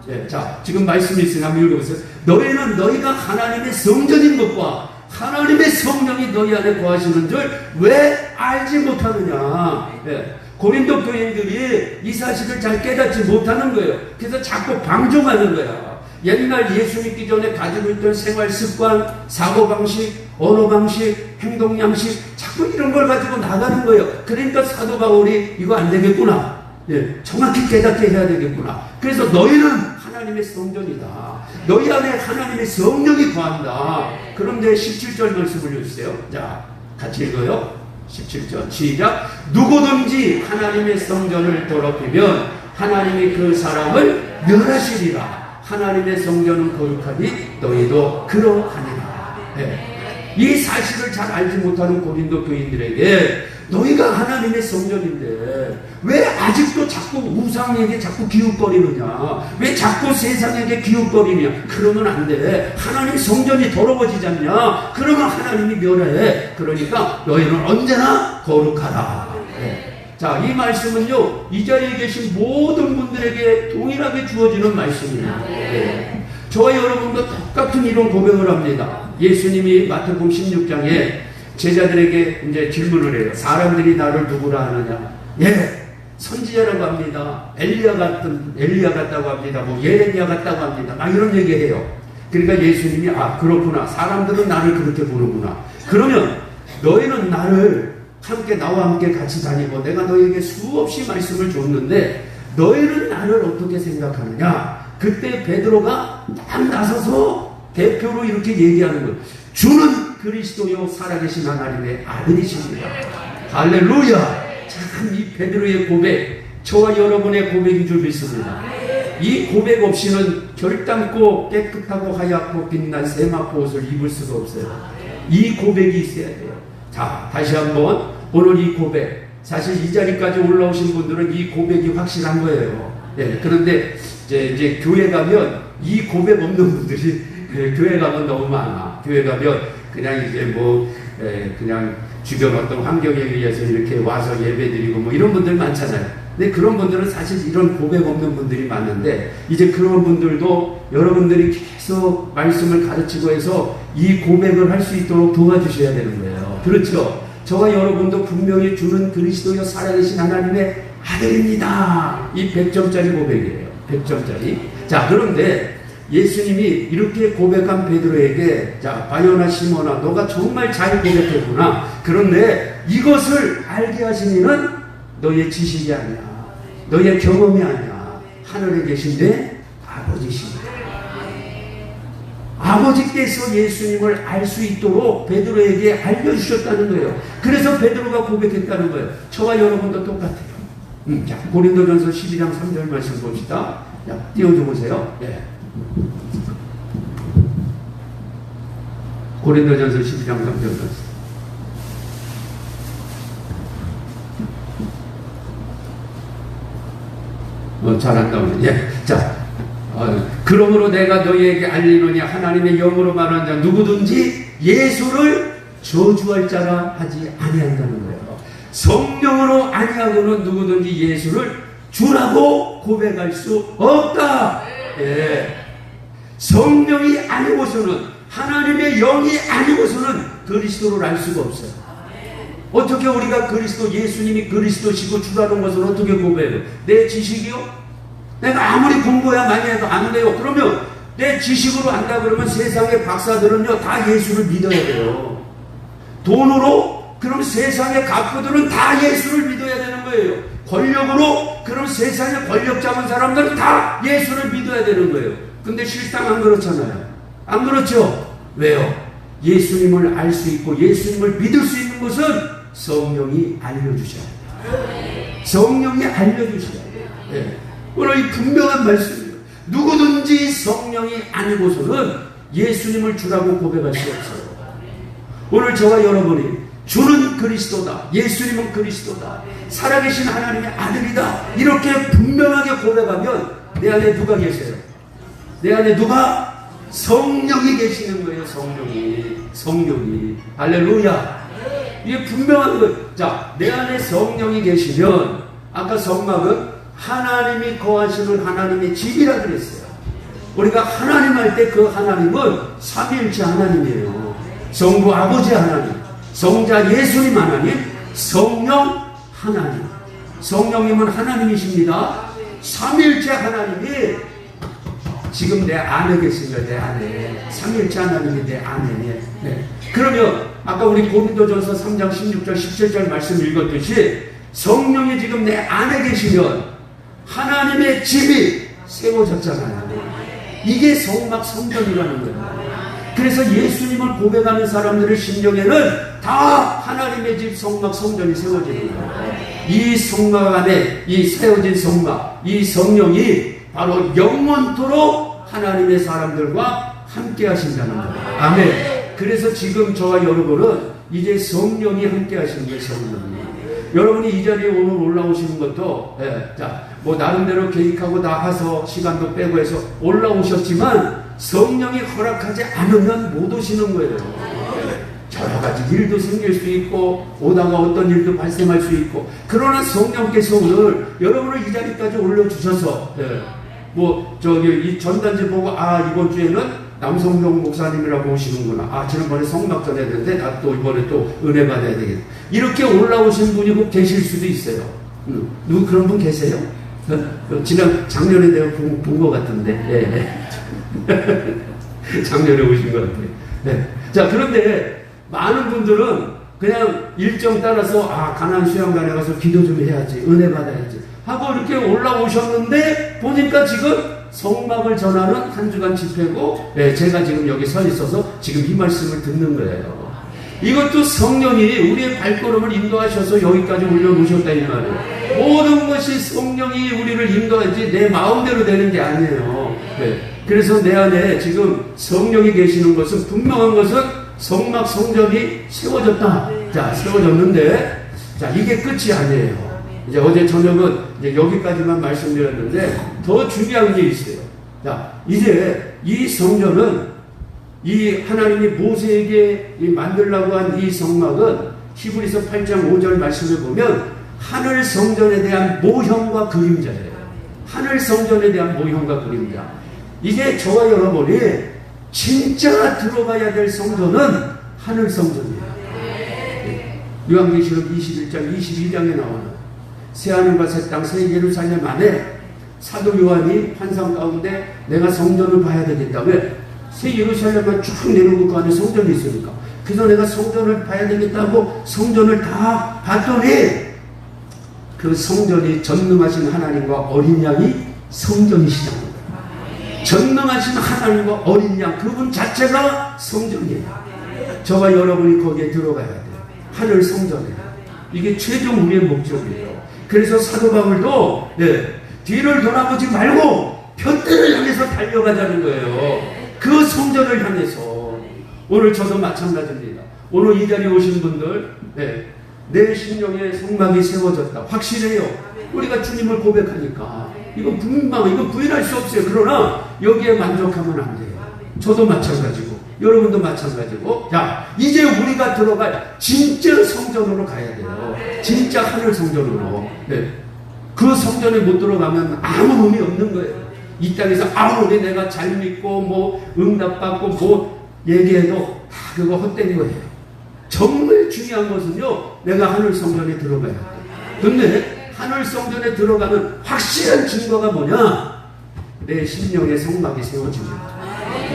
네. 자, 지금 말씀이 있으니 한번 읽어보세요. 너희는 너희가 하나님의 성전인 것과 하나님의 성령이 너희 안에 거하시는 줄 왜 알지 못하느냐. 네. 고린도 교인들이 이 사실을 잘 깨닫지 못하는 거예요. 그래서 자꾸 방종하는 거야. 옛날 예수 믿기 전에 가지고 있던 생활 습관, 사고방식, 언어방식, 행동양식, 자꾸 이런 걸 가지고 나가는 거예요. 그러니까 사도 바울이 이거 안 되겠구나. 예, 정확히 깨닫게 해야 되겠구나. 그래서 너희는 하나님의 성전이다. 너희 안에 하나님의 성령이 거한다. 그런데 17절 말씀을 주세요. 자, 같이 읽어요. 17절 시작. 누구든지 하나님의 성전을 더럽히면 하나님이 그 사람을 멸하시리라. 하나님의 성전은 거룩하니 너희도 그러하니라. 네. 이 사실을 잘 알지 못하는 고린도 교인들에게 너희가 하나님의 성전인데 왜 아직도 자꾸 우상에게 자꾸 기웃거리느냐, 왜 자꾸 세상에게 기웃거리냐, 그러면 안 돼. 하나님 성전이 더러워지지 않냐, 그러면 하나님이 멸해. 그러니까 너희는 언제나 거룩하다. 네. 자, 이 말씀은요 이 자리에 계신 모든 분들에게 동일하게 주어지는 말씀이에요. 네. 저와 여러분도 똑같은 이런 고백을 합니다. 예수님이 마태복음 16장에 제자들에게 이제 질문을 해요. 사람들이 나를 누구라 하느냐? 예, 선지자라고 합니다. 엘리야 같다고 합니다. 뭐 예레미야 같다고 합니다. 막 이런 얘기해요. 그러니까 예수님이 아 그렇구나. 사람들은 나를 그렇게 보는구나. 그러면 너희는 나를 함께 나와 함께 같이 다니고 내가 너희에게 수없이 말씀을 줬는데 너희는 나를 어떻게 생각하느냐? 그때 베드로가 딱 나서서 대표로 이렇게 얘기하는 거예요. 주는 그리스도요 살아계신 하나님의 아들이십니다. 할렐루야. 참 이 베드로의 고백, 저와 여러분의 고백인 줄 믿습니다. 이 고백 없이는 결단코 깨끗하고 하얗고 빛난 세마포 옷을 입을 수가 없어요. 이 고백이 있어야 돼요. 자, 다시 한번 오늘 이 고백, 사실 이 자리까지 올라오신 분들은 이 고백이 확실한 거예요. 네, 그런데 이제 교회 가면 이 고백 없는 분들이 교회 가면 너무 많아. 교회 가면 그냥 이제 그냥 주변 어떤 환경에 의해서 이렇게 와서 예배드리고 뭐 이런 분들 많잖아요. 근데 그런 분들은 사실 이런 고백 없는 분들이 많은데 이제 그런 분들도 여러분들이 계속 말씀을 가르치고 해서 이 고백을 할 수 있도록 도와주셔야 되는 거예요. 그렇죠? 저와 여러분도 분명히 주는 그리스도여 살아계신 하나님의 아들입니다. 이 100점짜리 고백이에요. 100점짜리. 자, 그런데 예수님이 이렇게 고백한 베드로에게 자, 바요나 시몬아 너가 정말 잘 고백했구나. 그런데 이것을 알게 하신 이는 너의 지식이 아니야. 너의 경험이 아니야. 하늘에 계신 내 아버지십니다. 아버지께서 예수님을 알 수 있도록 베드로에게 알려주셨다는 거예요. 그래서 베드로가 고백했다는 거예요. 저와 여러분도 똑같아요. 자, 고린도전서 12장 3절 말씀 봅시다. 자, 띄워줘 보세요. 네. 고린도전서 12장 3절 말씀. 잘 안 나오네. 예. 자, 그러므로 내가 너희에게 알리노니 하나님의 영으로 말하는 자 누구든지 예수를 저주할 자라 하지 아니한다는 거예요. 성령으로 아니하고는 누구든지 예수를 주라고 고백할 수 없다. 예. 성령이 아니고서는 하나님의 영이 아니고서는 그리스도를 알 수가 없어요. 어떻게 우리가 그리스도 예수님이 그리스도시고 주라는 것을 어떻게 고백해요? 내 지식이요? 내가 아무리 공부야 많이 해도 안 돼요. 그러면 내 지식으로 안다 그러면 세상의 박사들은요 다 예수를 믿어야 돼요. 돈으로 그럼 세상의 갑부들은 다 예수를 믿어야 되는 거예요. 권력으로 그럼 세상의 권력 잡은 사람들은 다 예수를 믿어야 되는 거예요. 근데 실상 안 그렇잖아요. 안 그렇죠? 왜요? 예수님을 알 수 있고 예수님을 믿을 수 있는 것은 성령이 알려주셔야 돼요. 성령이 알려주셔야 돼요. 네. 오늘 이 분명한 말씀이에요. 누구든지 성령이 아니고서는 예수님을 주라고 고백할 수 없어요. 오늘 저와 여러분이 주는 그리스도다, 예수님은 그리스도다, 살아계신 하나님의 아들이다 이렇게 분명하게 고백하면 내 안에 누가 계세요? 내 안에 누가? 성령이 계시는 거예요. 성령이 할렐루야. 이게 분명한 거예요. 자, 내 안에 성령이 계시면 아까 성막은 하나님이 거하시는 하나님의 집이라 그랬어요. 우리가 하나님 할 때 그 하나님은 삼위일체 하나님이에요. 성부 아버지 하나님, 성자 예수님 하나님, 성령 하나님. 성령님은 하나님이십니다. 삼위일체 하나님이 지금 내 안에 계시죠. 내 안에 삼일째 하나님이 내 안에. 네. 그러면 아까 우리 고린도전서 3장 16절 17절 말씀 읽었듯이 성령이 지금 내 안에 계시면 하나님의 집이 세워졌잖아요. 이게 성막 성전이라는 거예요. 그래서 예수님을 고백하는 사람들의 심령에는 다 하나님의 집 성막 성전이 세워지는 거예요. 이 성막 안에 이 세워진 성막, 이 성령이 바로 영원토록 하나님의 사람들과 함께 하신다는 거예요. 아멘. 그래서 지금 저와 여러분은 이제 성령이 함께 하시는 거예요. 성령이. 여러분이 이 자리에 오늘 올라오시는 것도 뭐 나름대로 계획하고 나가서 시간도 빼고 해서 올라오셨지만 성령이 허락하지 않으면 못 오시는 거예요. 여러 가지 일도 생길 수 있고 오다가 어떤 일도 발생할 수 있고, 그러나 성령께서 오늘 여러분을 이 자리까지 올려주셔서 뭐 저기 이 전단지 보고 이번 주에는 남성동 목사님이라고 오시는구나. 지난번에 성막 전했는데 나 또 이번에 또 은혜 받아야 되겠다. 이렇게 올라오신 분이 꼭 계실 수도 있어요. 누구 그런 분 계세요? 작년에 내가 본 것 같은데. 작년에 오신 것 같아요. 자, 그런데 많은 분들은 그냥 일정 따라서 가나안 수양관에 가서 기도 좀 해야지, 은혜 받아야지 하고 이렇게 올라오셨는데 보니까 지금 성막을 전하는 한 주간 집회고, 제가 지금 여기 서 있어서 지금 이 말씀을 듣는 거예요. 이것도 성령이 우리의 발걸음을 인도하셔서 여기까지 올려놓으셨다 이 말이에요. 모든 것이 성령이 우리를 인도하지 내 마음대로 되는 게 아니에요. 그래서 내 안에 지금 성령이 계시는 것은, 분명한 것은 성막 성전이 세워졌다. 자, 세워졌는데, 자, 이게 끝이 아니에요. 이제 어제 저녁은 이제 여기까지만 말씀드렸는데 더 중요한 게 있어요. 자, 이제 이 성전은 이 하나님이 모세에게 만들라고 한 이 성막은 히브리서 8장 5절 말씀을 보면 하늘 성전에 대한 모형과 그림자예요. 하늘 성전에 대한 모형과 그림자. 이제 저와 여러분이 진짜 들어가야 될 성전은 하늘 성전이에요. 요한계시록 21장 22장에 나오는 새하늘과 새 땅 새 예루살렘 안에 사도 요한이 환상 가운데 내가 성전을 봐야 되겠다. 왜? 새 예루살렘만 쭉 내려오고 그 안에 성전이 있으니까. 그래서 내가 성전을 봐야 되겠다고 성전을 다 봤더니 그 성전이 전능하신 하나님과 어린 양이 성전이시다. 전능하신 하나님과 어린 양, 그분 자체가 성전이에요. 저와 여러분이 거기에 들어가야 돼요. 하늘 성전에. 이게 최종 우리의 목적이에요. 그래서 사도 바울도 뒤를 돌아보지 말고 편대를 향해서 달려가자는 거예요. 그 성전을 향해서. 오늘 저도 마찬가지입니다. 오늘 이 자리에 오신 분들, 내 심령에 성막이 세워졌다. 확실해요. 우리가 주님을 고백하니까. 이건 부인할 수 없어요. 그러나 여기에 만족하면 안 돼요. 저도 마찬가지고 여러분도 마찬가지고. 자, 이제 우리가 들어갈 진짜 성전으로 가야 돼요. 진짜 하늘 성전으로. 그 성전에 못 들어가면 아무 의미 없는 거예요. 이 땅에서 아무리 내가 잘 믿고 뭐 응답받고 뭐 얘기해도 다 그거 헛된 거예요. 정말 중요한 것은요, 내가 하늘 성전에 들어가야 돼요. 근데 하늘 성전에 들어가는 확실한 증거가 뭐냐? 내 심령의 성막이 세워집니다.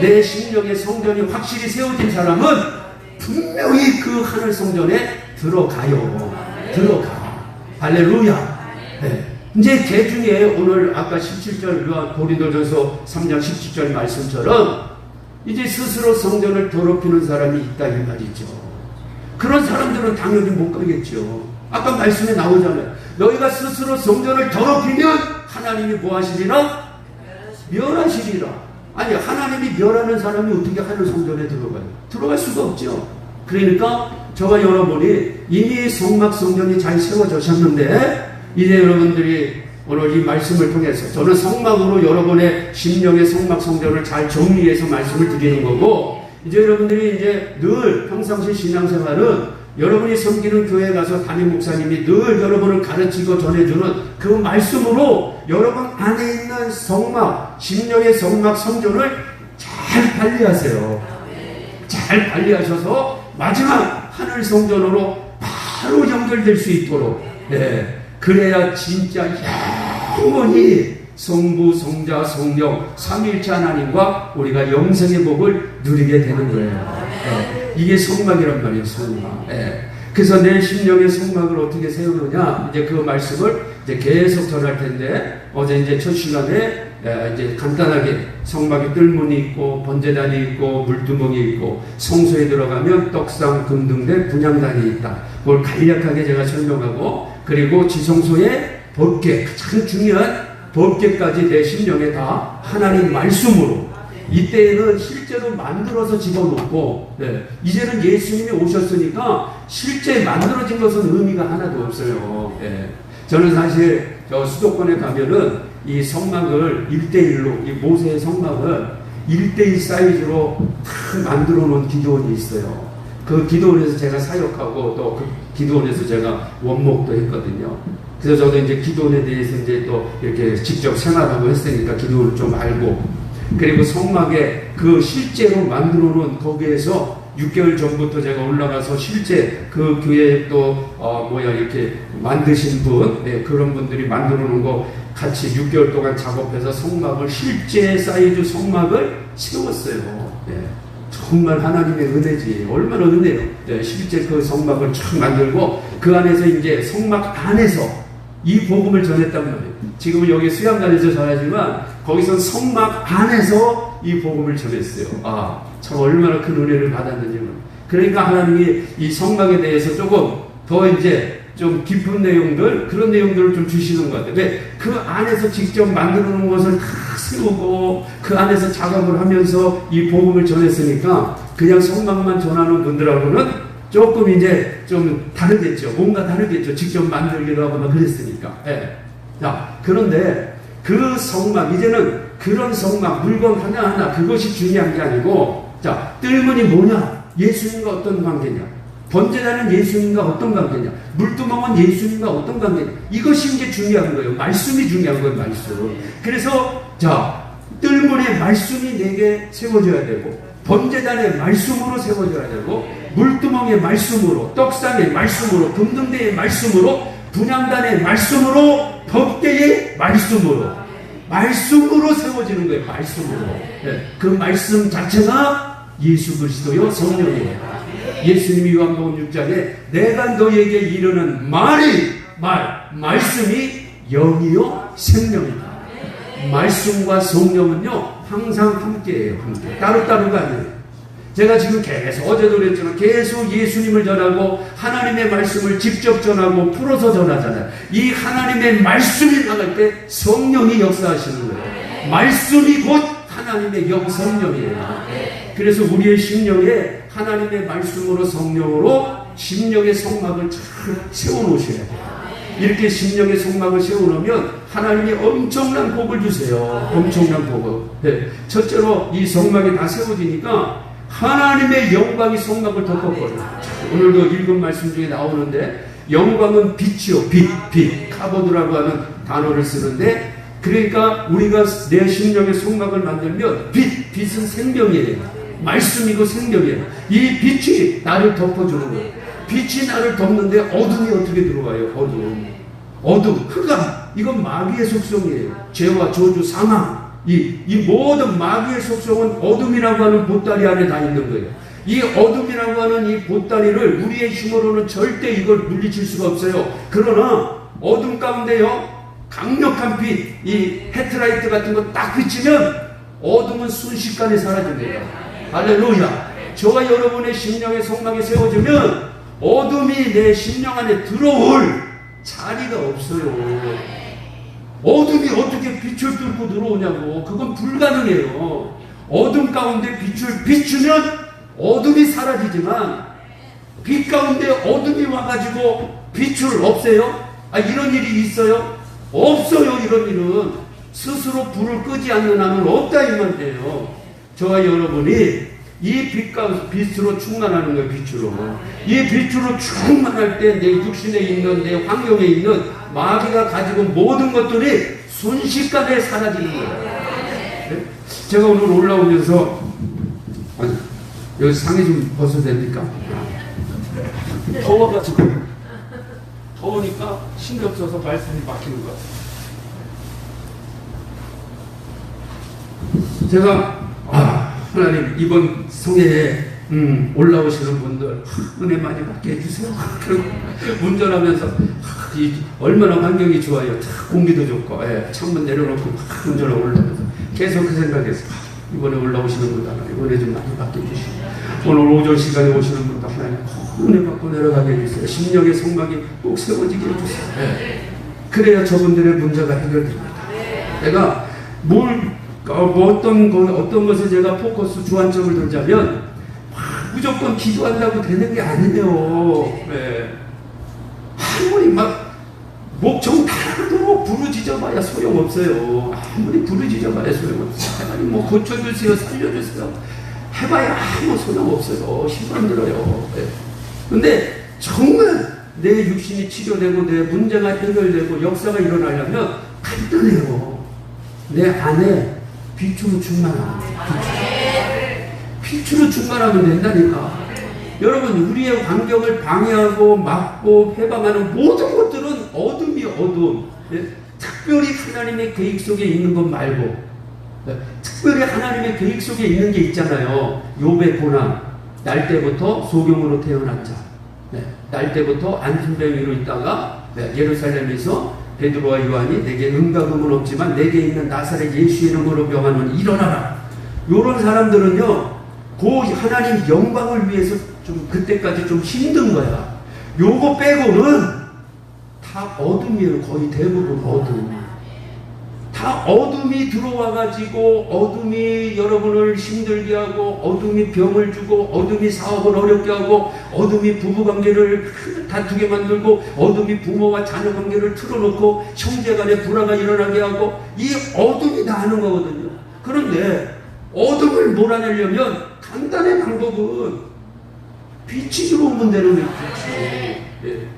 내 심령의 성전이 확실히 세워진 사람은 분명히 그 하늘 성전에 들어가요. 들어가. 할렐루야. 이제 개 중에 오늘 아까 17절 고린도전서 3장 17절 말씀처럼 이제 스스로 성전을 더럽히는 사람이 있다 이 말이죠. 그런 사람들은 당연히 못 가겠죠. 아까 말씀에 나오잖아요. 너희가 스스로 성전을 더럽히면 하나님이 뭐 하시리라? 멸하시리라. 아니, 하나님이 멸하는 사람이 어떻게 하늘 성전에 들어가요? 들어갈 수가 없죠. 그러니까 저와 여러분이 이미 성막 성전이 잘 세워졌었는데 이제 여러분들이 오늘 이 말씀을 통해서 저는 성막으로 여러분의 심령의 성막 성전을 잘 정리해서 말씀을 드리는 거고, 이제 여러분들이 이제 늘 평상시 신앙생활은 여러분이 섬기는 교회에 가서 담임 목사님이 늘 여러분을 가르치고 전해주는 그 말씀으로 여러분 안에 있는 성막, 심령의 성막 성전을 잘 관리하세요. 잘 관리하셔서 마지막 하늘 성전으로 바로 연결될 수 있도록, 그래야 진짜 영원히 성부, 성자, 성령, 삼위일체 하나님과 우리가 영생의 복을 누리게 되는 거예요. 이게 성막이란 말이에요, 성막. 그래서 내 심령의 성막을 어떻게 세우느냐, 이제 그 말씀을 이제 계속 전할 텐데, 어제 이제 첫 시간에 이제 간단하게 성막에 뜰문이 있고, 번제단이 있고, 물두멍이 있고, 성소에 들어가면 떡상, 금등대, 분향단이 있다. 그걸 간략하게 제가 설명하고, 그리고 지성소에 법궤, 가장 중요한 법궤까지 내 심령에 다 하나님 말씀으로, 이때에는 실제로 만들어서 집어넣고, 이제는 예수님이 오셨으니까 실제 만들어진 것은 의미가 하나도 없어요. 저는 사실 저 수도권에 가면은 이 성막을 1대1로, 이 모세의 성막을 1대1 사이즈로 다 만들어 놓은 기도원이 있어요. 그 기도원에서 제가 사역하고 또 그 기도원에서 제가 원목도 했거든요. 그래서 저도 이제 기도원에 대해서 이제 또 이렇게 직접 생활하고 했으니까 기도원을 좀 알고, 그리고 성막에 그 실제로 만들어 놓은 거기에서 6개월 전부터 제가 올라가서 실제 그 교회 또 이렇게 만드신 분, 그런 분들이 만들어 놓은 거 같이 6개월 동안 작업해서 성막을, 실제 사이즈 성막을 세웠어요. 정말 하나님의 은혜지. 얼마나 은혜요. 실제 그 성막을 쫙 만들고 그 안에서 이제 성막 안에서 이 복음을 전했단 말이에요. 지금은 여기 수양관에서 전하지만 거기서 성막 안에서 이 복음을 전했어요. 참 얼마나 큰 은혜를 받았는지. 그러니까 하나님이 이 성막에 대해서 조금 더 이제 좀 깊은 내용들, 그런 내용들을 좀 주시는 것 같아요. 왜? 그 안에서 직접 만들어 놓은 것을 다 세우고 그 안에서 작업을 하면서 이 복음을 전했으니까 그냥 성막만 전하는 분들하고는 조금 이제 좀 다르겠죠. 뭔가 다르겠죠. 직접 만들기도 하고 막 그랬으니까. 자, 그런데 그 성막, 이제는 그런 성막, 물건 하나하나 그것이 중요한 게 아니고, 자, 뜰문이 뭐냐? 예수님과 어떤 관계냐? 번제단은 예수님과 어떤 관계냐? 물두멍은 예수님과 어떤 관계냐? 이것이 이제 중요한 거예요. 말씀이 중요한 거예요, 말씀. 그래서, 자, 뜰문에 말씀이 내게 세워져야 되고, 번제단의 말씀으로 세워져야 되고, 물두멍의 말씀으로, 떡상의 말씀으로, 금등대의 말씀으로, 분향단의 말씀으로, 법궤의 말씀으로 세워지는 거예요. 말씀으로. 그 말씀 자체가 예수 그리스도요, 성령이에요. 예수님이 요한복음 6장에 내가 너에게 이르는 말씀이 영이요 생명이다. 말씀과 성령은요 항상 함께해요. 함께. 따로따로가 아니에요. 제가 지금 계속 어제도 그랬지만 계속 예수님을 전하고 하나님의 말씀을 직접 전하고 풀어서 전하잖아요. 이 하나님의 말씀이 나갈 때 성령이 역사하시는 거예요. 말씀이 곧 하나님의 성령이에요. 그래서 우리의 심령에 하나님의 말씀으로 성령으로 심령의 성막을 잘 세워놓으셔야 돼요. 이렇게 심령의 성막을 세워놓으면 하나님이 엄청난 복을 주세요. 엄청난 복을. 첫째로 이 성막이 다 세워지니까 하나님의 영광이 성막을 덮어버려요. 오늘도 읽은 말씀 중에 나오는데 영광은 빛이요. 빛. 카보드라고 하는 단어를 쓰는데, 그러니까 우리가 내 심령의 성막을 만들면 빛은 생명이에요. 말씀이고 생명이에요. 이 빛이 나를 덮어주는 거예요. 빛이 나를 덮는데 어둠이 어떻게 들어와요? 어둠, 흑암. 이건 마귀의 속성이에요. 죄와 저주, 사망. 이 모든 마귀의 속성은 어둠이라고 하는 보따리 안에 다 있는 거예요. 이 어둠이라고 하는 이 보따리를 우리의 힘으로는 절대 이걸 물리칠 수가 없어요. 그러나 어둠 가운데요, 강력한 빛, 이 헤드라이트 같은 거 딱 비치면 어둠은 순식간에 사라집니다. 할렐루야. 저와 여러분의 심령의 성막이 세워지면 어둠이 내 심령 안에 들어올 자리가 없어요. 어둠이 어떻게 빛을 뚫고 들어오냐고. 그건 불가능해요. 어둠 가운데 빛을 비추면 어둠이 사라지지만 빛 가운데 어둠이 와가지고 빛을 없애요? 이런 일이 있어요? 없어요. 이런 일은 스스로 불을 끄지 않는 한은 없다 이 말이에요. 저와 여러분이 이 빛으로 충만하는 거예요. 빛으로. 이 빛으로 충만할 때 내 육신에 있는, 내 환경에 있는 마귀가 가지고 모든 것들이 순식간에 사라지는 거예요. 네? 제가 오늘 올라오면서 여기 상의 좀 벗어도 됩니까? 더워가지고 더우니까 신경 써서 말씀이 막히는 것 같아요. 제가 하나님 이번 성회에 올라오시는 분들 은혜 많이 받게 해주세요. 그리고 운전하면서 얼마나 환경이 좋아요. 공기도 좋고 창문 내려놓고 운전하고 올라오면서 계속 그 생각했어요. 이번에 올라오시는 분들 하나님 은혜 좀 많이 받게 해주시고 오늘 오전 시간에 오시는 분들 하나님 은혜 받고 내려가게 해주세요. 심령의 성막이 꼭 세워지게 해주세요. 그래야 저분들의 문제가 해결됩니다. 내가 어떤 것에 제가 포커스 주안점을 던자면 무조건 기도한다고 되는 게 아니에요. 아무리 막 목청 달아도 부르짖어 봐야 소용없어요. 아무리 부르짖어 봐야 소용없어요. 하나님 뭐 고쳐주세요, 살려주세요 해봐야 아무 소용없어요. 힘 안 들어요. 근데 정말 내 육신이 치료되고 내 문제가 해결되고 역사가 일어나려면 간단해요. 내 안에 빛으로 충만하면 빛으로 충만하면 된다니까. 여러분 우리의 환경을 방해하고 막고 해방하는 모든 것들은 어둠이 어둠. 특별히 하나님의 계획 속에 있는 것 말고 특별히 하나님의 계획 속에 있는 게 있잖아요. 욥의 고난, 날 때부터 소경으로 태어난 자, 날 때부터 안순병 위로 있다가 예루살렘에서 베드로와 요한이 내게 은과 금은 없지만 내게 있는 나사렛 예수 이름으로 명하노니 일어나라. 요런 사람들은요 그 하나님 영광을 위해서 좀 그때까지 좀 힘든 거야. 요거 빼고는 다 어둠이에요. 거의 대부분 어둠. 다 어둠이 들어와가지고 어둠이 여러분을 힘들게 하고 어둠이 병을 주고 어둠이 사업을 어렵게 하고 어둠이 부부관계를 다투게 만들고 어둠이 부모와 자녀관계를 틀어놓고 형제간에 불화가 일어나게 하고 이 어둠이 다 하는 거거든요. 그런데 어둠을 몰아내려면 간단한 방법은 빛이 들어오면 되는 거예요. 빛이.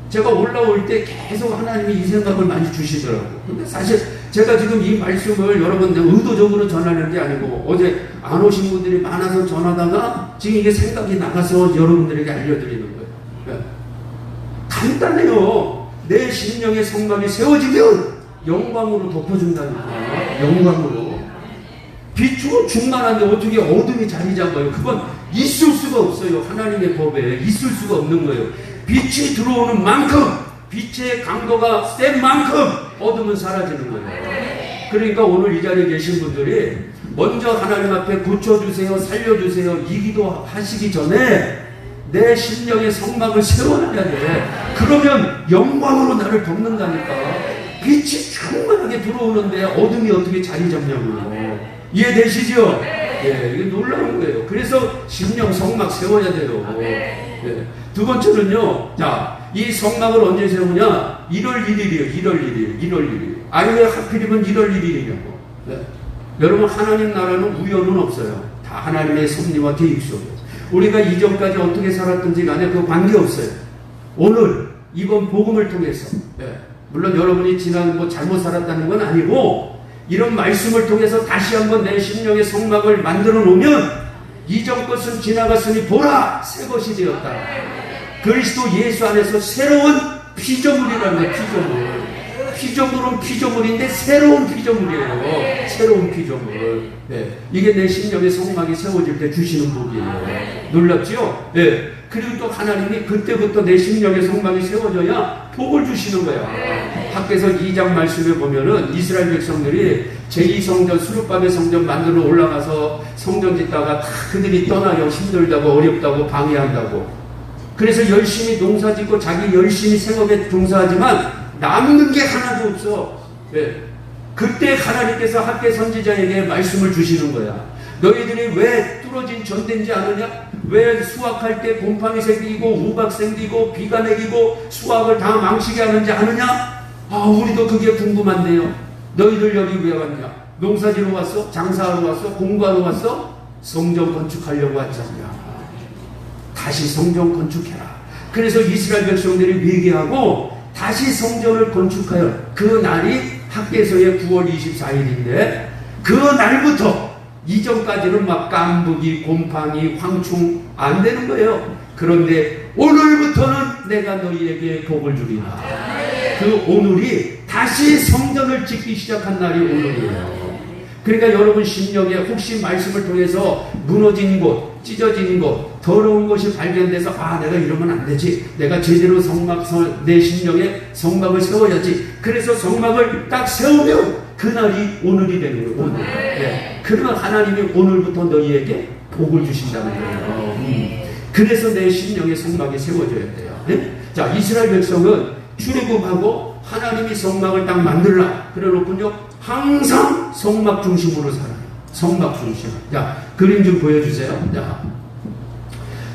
제가 올라올 때 계속 하나님이 이 생각을 많이 주시더라고요. 근데 사실 제가 지금 이 말씀을 여러분들 의도적으로 전하는 게 아니고 어제 안 오신 분들이 많아서 전하다가 지금 이게 생각이 나가서 여러분들에게 알려드리는 거예요. 간단해요. 내 심령의 성막이 세워지면 영광으로 덮어준다니까. 영광으로. 빛으로 충만한데 어떻게 어둠이 자리 잡아요? 그건 있을 수가 없어요. 하나님의 법에 있을 수가 없는 거예요. 빛이 들어오는 만큼 빛의 강도가 센 만큼 어둠은 사라지는 거예요. 그러니까 오늘 이 자리에 계신 분들이 먼저 하나님 앞에 고쳐주세요, 살려주세요 이 기도 하시기 전에 내 심령의 성막을 세워놔야 돼. 그러면 영광으로 나를 덮는다니까. 빛이 충만하게 들어오는데 어둠이 어떻게 자리 잡냐고요. 이해되시죠? 이게 놀라운 거예요. 그래서 심령 성막 세워야 돼요. 두 번째는요, 자, 이 성막을 언제 세우냐? 1월 1일이에요. 1월 1일. 아니, 왜 하필이면 1월 1일이냐고. 여러분, 하나님 나라는 우연은 없어요. 다 하나님의 섭리와 계획 속에. 우리가 이전까지 어떻게 살았든지 간에 그 관계없어요. 오늘, 이번 복음을 통해서, 물론 여러분이 지난 잘못 살았다는 건 아니고, 이런 말씀을 통해서 다시 한번 내 심령의 성막을 만들어 놓으면, 이전 것은 지나갔으니 보라! 새 것이 되었다. 그리스도 예수 안에서 새로운 피조물이라는 거예요. 피조물은 피조물인데 새로운 피조물이에요. 새로운 피조물. 이게 내 심령의 성막이 세워질 때 주시는 복이에요. 놀랍죠? 그리고 또 하나님이 그때부터 내 심령의 성막이 세워져야 복을 주시는 거야. 밖에서 2장 말씀에 보면은 이스라엘 백성들이 제2성전 수르바벨 성전 만들어 올라가서 성전 짓다가 다 그들이 떠나요. 힘들다고 어렵다고 방해한다고. 그래서 열심히 농사 짓고 자기 열심히 생업에 종사하지만 남는 게 하나도 없어. 그때 하나님께서 학개 선지자에게 말씀을 주시는 거야. 너희들이 왜 뚫어진 전된지 아느냐? 왜 수확할 때 곰팡이 생기고 우박 생기고 비가 내리고 수확을 다 망치게 하는지 아느냐? 우리도 그게 궁금한데요. 너희들 여기 왜 왔냐? 농사지러 왔어? 장사하러 왔어? 공부하러 왔어? 성전 건축하려고 왔잖냐. 다시 성전 건축해라. 그래서 이스라엘 백성들이 회개하고 다시 성전을 건축하여 그 날이 학개서의 9월 24일인데 그 날부터 이전까지는 막 깐부기, 곰팡이, 황충 안 되는 거예요. 그런데 오늘부터는 내가 너희에게 복을 주리라. 그 오늘이 다시 성전을 짓기 시작한 날이 오늘이에요. 그러니까 여러분 심령에 혹시 말씀을 통해서 무너진 곳, 찢어진 곳, 더러운 것이 발견돼서 내가 이러면 안 되지. 내가 제대로 내 심령에 성막을 세워야지. 그래서 성막을 딱 세우면 그날이 오늘이 되는 거예요. 오늘. 네. 그러면 하나님이 오늘부터 너희에게 복을 주신다는 거예요. 그래서 내 심령의 성막이 세워져야 돼요. 네? 자, 이스라엘 백성은 출애굽하고 하나님이 성막을 딱 만들라 그래놓군요. 항상 성막 중심으로 살아요. 성막 중심. 자, 그림 좀 보여주세요. 자,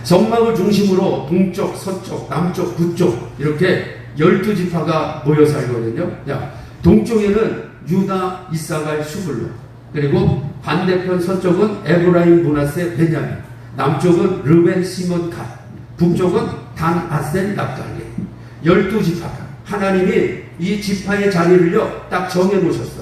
성막을 중심으로 동쪽, 서쪽, 남쪽, 북쪽 이렇게 12지파가 모여 살거든요. 자, 동쪽에는 유다, 이사갈, 수불론, 그리고 반대편 서쪽은 에브라임, 므낫세, 베냐민, 남쪽은 르벤, 시몬, 갓, 북쪽은 단, 아셀, 납달리. 12지파가 하나님이 이 지파의 자리를요 딱 정해 놓으셨어.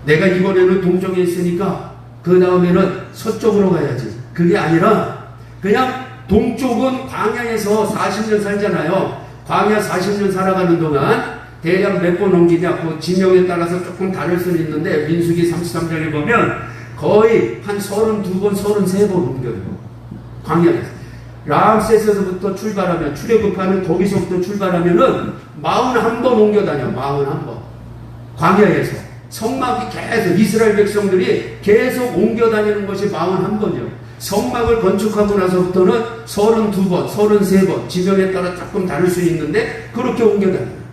내가 이번에는 동쪽에 있으니까 그 다음에는 서쪽으로 가야지. 그게 아니라 그냥 동쪽은 광야에서 40년 살잖아요. 광야 40년 살아가는 동안 대략 몇 번 옮기냐, 그 지명에 따라서 조금 다를 수는 있는데 민수기 33장에 보면 거의 한 32번, 33번 옮겨요. 광야에서. 라암셋에서부터 출발하면, 출애굽하는 거기서부터 출발하면은 41번 옮겨 다녀. 41번. 광야에서. 성막이 계속, 이스라엘 백성들이 계속 옮겨 다니는 것이 41번이요. 성막을 건축하고 나서부터는 32번, 33번, 지명에 따라 조금 다를 수 있는데 그렇게 옮겨 다녀요.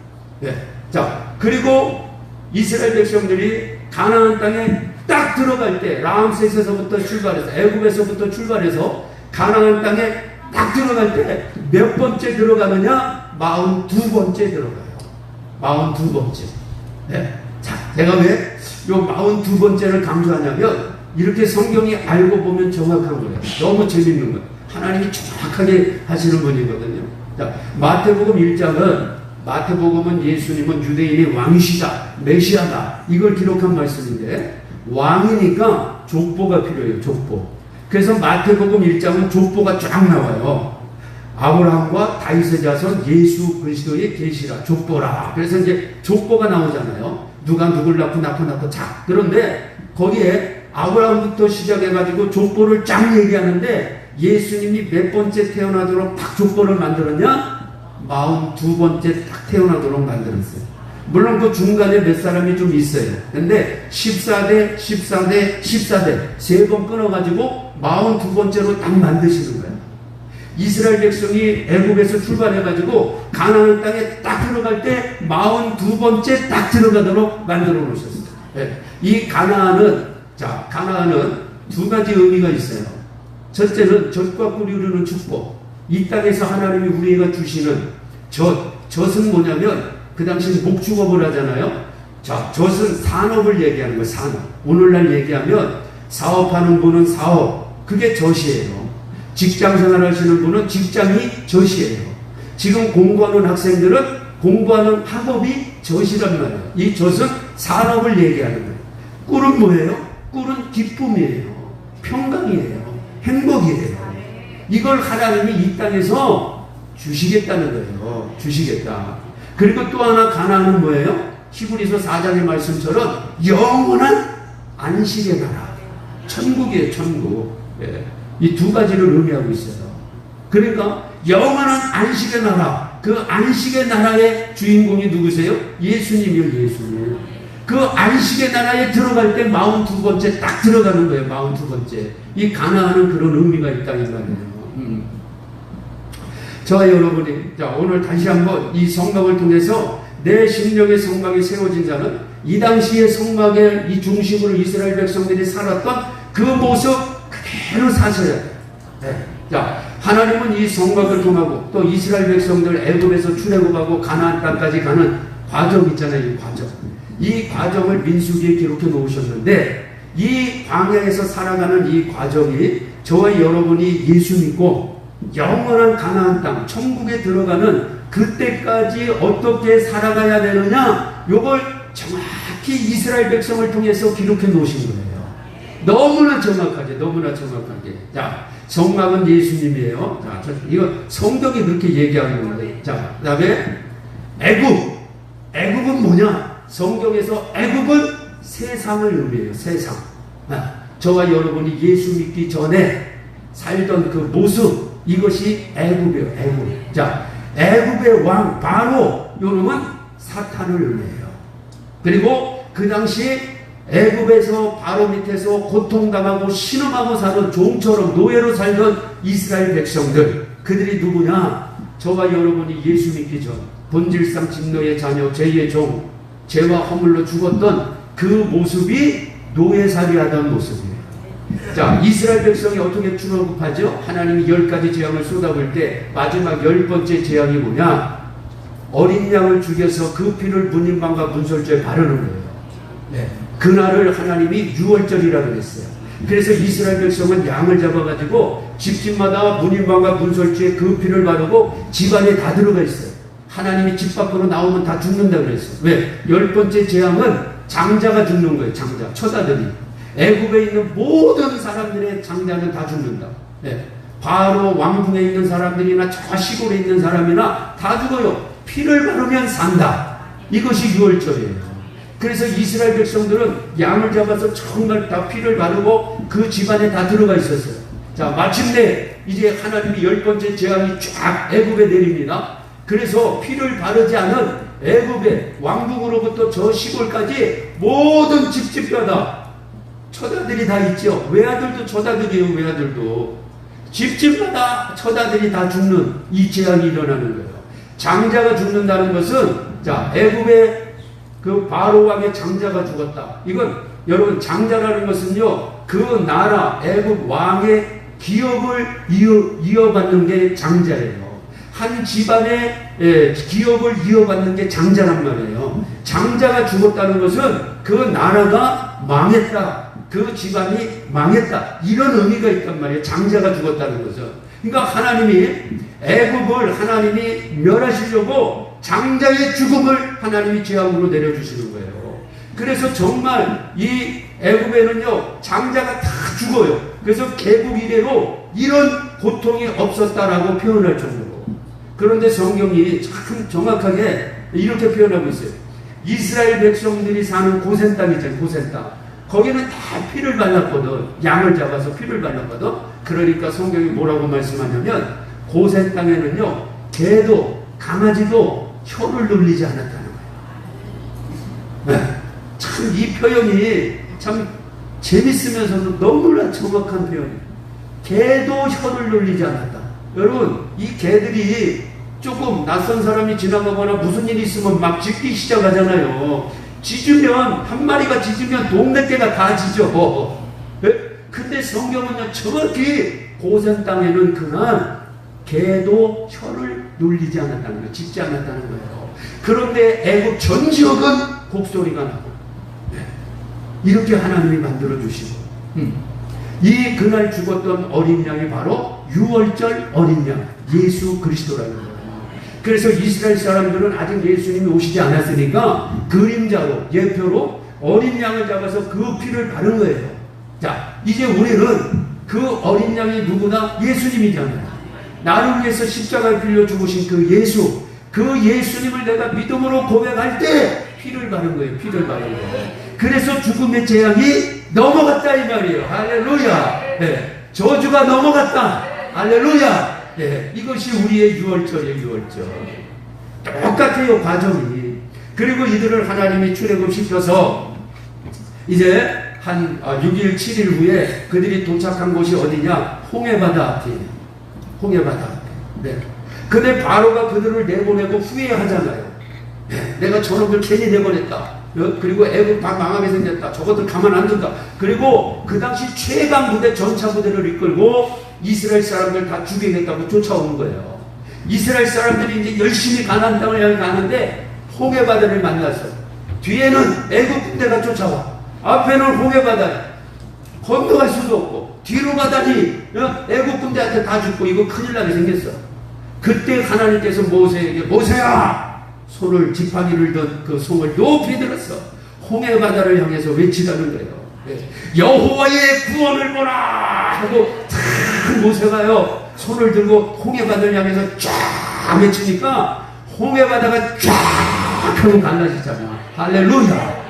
네. 자, 그리고 이스라엘 백성들이 가나안 땅에 딱 들어갈 때, 라암셋에서부터 출발해서, 애굽에서부터 출발해서 가나안 땅에 딱 들어갈 때 몇 번째 들어가느냐? 42번째 들어가요. 42번째. 네. 자, 제가 왜 요 42번째를 강조하냐면 이렇게 성경이 알고 보면 정확한 거예요. 너무 재밌는 거예요. 하나님이 정확하게 하시는 분이거든요. 자, 마태복음 1장은, 마태복음은 예수님은 유대인의 왕이시다, 메시아다, 이걸 기록한 말씀인데, 왕이니까 족보가 필요해요. 족보. 그래서 마태복음 1장은 족보가 쫙 나와요. 아브라함과 다윗의 자손 예수 그리스도의 계시라, 족보라. 그래서 이제 족보가 나오잖아요. 누가 누굴 낳고. 자, 그런데 거기에 아브라함부터 시작해가지고 족보를 쫙 얘기하는데 예수님이 몇 번째 태어나도록 딱 족보를 만들었냐? 42번째 딱 태어나도록 만들었어요. 물론 그 중간에 몇 사람이 좀 있어요. 근데 14대, 14대, 14대 세 번 끊어가지고 42번째로 딱 만드시는 거예요. 이스라엘 백성이 애굽에서 출발해가지고 가나안 땅에 딱 들어갈 때 42번째 딱 들어가도록 만들어 놓으셨어요. 네. 이 가나안은, 자, 가나안은 두 가지 의미가 있어요. 첫째는 젖과 꿀이 흐르는 축복. 이 땅에서 하나님이 우리가 주시는 젖은 뭐냐면 그 당시 목축업을 하잖아요. 자, 젖은 산업을 얘기하는 거예요. 산업. 오늘날 얘기하면 사업하는 분은 사업, 그게 젖이에요. 직장생활 하시는 분은 직장이 젖이에요. 지금 공부하는 학생들은 공부하는 학업이 젖이란 말이에요. 이 젖은 산업을 얘기하는 거예요. 꿀은 뭐예요? 꿀은 기쁨이에요. 평강이에요. 행복이에요. 이걸 하나님이 이 땅에서 주시겠다는 거예요. 주시겠다. 그리고 또 하나 가나안은 뭐예요? 히브리서 4장의 말씀처럼 영원한 안식의 나라. 천국이에요. 천국. 예. 이 두 가지를 의미하고 있어요. 그러니까 영원한 안식의 나라, 그 안식의 나라의 주인공이 누구세요? 예수님이요. 예수님. 그 안식의 나라에 들어갈 때 42번째 딱 들어가는 거예요. 42번째. 이 가나안은 그런 의미가 있다 이 말이에요. 저와 여러분이, 자, 오늘 다시 한번 이 성막을 통해서 내 심령의 성막이 세워진 자는 이 당시의 성막의 이 중심으로 이스라엘 백성들이 살았던 그 모습 그대로 사셔야 돼요. 네. 자, 하나님은 이 성막을 통하고 또 이스라엘 백성들 애굽에서 출애굽하고 가나안 땅까지 가는 과정 있잖아요. 이 과정. 이 과정을 민수기에 기록해 놓으셨는데 이 광야에서 살아가는 이 과정이 저와 여러분이 예수 믿고 영원한 가나안 땅, 천국에 들어가는 그때까지 어떻게 살아가야 되느냐, 요걸 정확히 이스라엘 백성을 통해서 기록해 놓으신 거예요. 너무나 정확하게, 너무나 정확하게. 자, 성막은 예수님이에요. 자, 이거 성경이 그렇게 얘기하는 거예요. 자, 그 다음에 애굽은 뭐냐? 성경에서 애굽은 세상을 의미해요. 세상. 저와 여러분이 예수 믿기 전에 살던 그 모습, 이것이 애굽이에요. 애굽. 자, 애굽의 왕 바로 요놈은 사탄을 의미해요. 그리고 그 당시 애굽에서 바로 밑에서 고통당하고 신음하고 사는 종처럼 노예로 살던 이스라엘 백성들, 그들이 누구냐? 저와 여러분이 예수 믿기 전 본질상 진노의 자녀, 죄의 종, 죄와 허물로 죽었던 그 모습이 노예살이하던 모습이에요. 자, 이스라엘 백성이 어떻게 출애굽하죠? 하나님이 10가지 재앙을 쏟아볼 때 마지막 10번째 재앙이 뭐냐? 어린 양을 죽여서 그 피를 문인방과 문설주에 바르는 거예요. 네. 그날을 하나님이 유월절이라고 했어요. 그래서 이스라엘 백성은 양을 잡아가지고 집집마다 문인방과 문설주에 그 피를 바르고 집안에 다 들어가 있어요. 하나님이 집 밖으로 나오면 다 죽는다고 그랬어요. 왜? 10번째 재앙은 장자가 죽는 거예요. 장자, 처자들이. 애굽에 있는 모든 사람들의 장자는 다 죽는다. 네. 바로 왕궁에 있는 사람들이나 저 시골에 있는 사람이나 다 죽어요. 피를 바르면 산다. 이것이 유월절이에요. 그래서 이스라엘 백성들은 양을 잡아서 정말 다 피를 바르고 그 집안에 다 들어가 있었어요. 자, 마침내 이제 하나님이 10번째 재앙이 쫙 애굽에 내립니다. 그래서 피를 바르지 않은 애굽의 왕궁으로부터 저 시골까지 모든 집집마다 처자들이 다 있죠. 외아들도 처자들이에요. 외아들도 집집마다 처자들이 다 죽는 이 재앙이 일어나는 거예요. 장자가 죽는다는 것은, 자, 애굽의 그 바로 왕의 장자가 죽었다. 이건 여러분, 장자라는 것은요, 그 나라 애굽 왕의 기업을 이어받는 게 장자예요. 한 집안의 기업을 이어받는 게 장자란 말이에요. 장자가 죽었다는 것은 그 나라가 망했다. 그 집안이 망했다. 이런 의미가 있단 말이에요. 장자가 죽었다는 것은. 그러니까 하나님이 애굽을 하나님이 멸하시려고 장자의 죽음을 하나님이 재앙으로 내려주시는 거예요. 그래서 정말 이 애굽에는요, 장자가 다 죽어요. 그래서 개국 이래로 이런 고통이 없었다라고 표현할 정도로. 그런데 성경이 참 정확하게 이렇게 표현하고 있어요. 이스라엘 백성들이 사는 고센 땅이잖아요. 고센 땅. 거기는 다 피를 발랐거든. 양을 잡아서 피를 발랐거든. 그러니까 성경이 뭐라고 말씀하냐면 고센 땅에는요, 개도 강아지도 혀를 눌리지 않았다는 거예요. 네. 참 이 표현이 참 재밌으면서도 너무나 정확한 표현이에요. 개도 혀를 눌리지 않았다. 여러분, 이 개들이 조금 낯선 사람이 지나가거나 무슨 일이 있으면 막 짖기 시작하잖아요. 짖으면, 한 마리가 짖으면 동네 개가 다 짖어. 네? 근데 성경은요, 정확히 고센 땅에는 그날 개도 혀를 눌리지 않았다는 거예요. 짖지 않았다는 거예요. 그런데 애굽 전 지역은 곡소리가 나고, 네. 이렇게 하나님이 만들어주시고, 이 그날 죽었던 어린 양이 바로 유월절 어린 양, 예수 그리스도라는 거예요. 그래서 이스라엘 사람들은 아직 예수님이 오시지 않았으니까 그림자로, 예표로 어린 양을 잡아서 그 피를 바른 거예요. 자, 이제 우리는 그 어린 양이 누구나 예수님이잖아요. 나를 위해서 십자가에 빌려 죽으신 그 예수, 그 예수님을 내가 믿음으로 고백할 때 피를 바른 거예요. 피를 바른 거예요. 그래서 죽음의 재앙이 넘어갔다 이 말이에요. 할렐루야. 네. 저주가 넘어갔다. 할렐루야. 네. 이것이 우리의 유월절이에요. 유월절. 똑같아요, 과정이. 그리고 이들을 하나님이 출애굽시켜서 이제 한 6일 7일 후에 그들이 도착한 곳이 어디냐? 홍해바다 앞이에요. 홍해바다 앞에. 네. 근데 바로가 그들을 내보내고 후회하잖아요. 네. 내가 저놈들 괜히 내보냈다. 그리고 애굽 다 망하게 생겼다. 저것들 가만 안 둔다. 그리고 그 당시 최강 부대, 전차 부대를 이끌고 이스라엘 사람들 다 죽이겠다고 쫓아오는 거예요. 이스라엘 사람들이 이제 열심히 가나안 땅을 향해 가는데 홍해바다를 만나서 뒤에는 애굽 군대가 쫓아와. 앞에는 홍해바다. 건너갈 수도 없고 뒤로 가다니 애굽 군대한테 다 죽고 이거 큰일 나게 생겼어. 그때 하나님께서 모세에게, 모세야! 손을, 지팡이를 든 그 손을 높이 들었어. 홍해바다를 향해서 외치다는 거예요. 네. 여호와의 구원을 보라! 하고 탁 모세가요, 손을 들고 홍해바다를 향해서 쫙 외치니까 홍해바다가 쫙 하고 갈라지잖아. 할렐루야!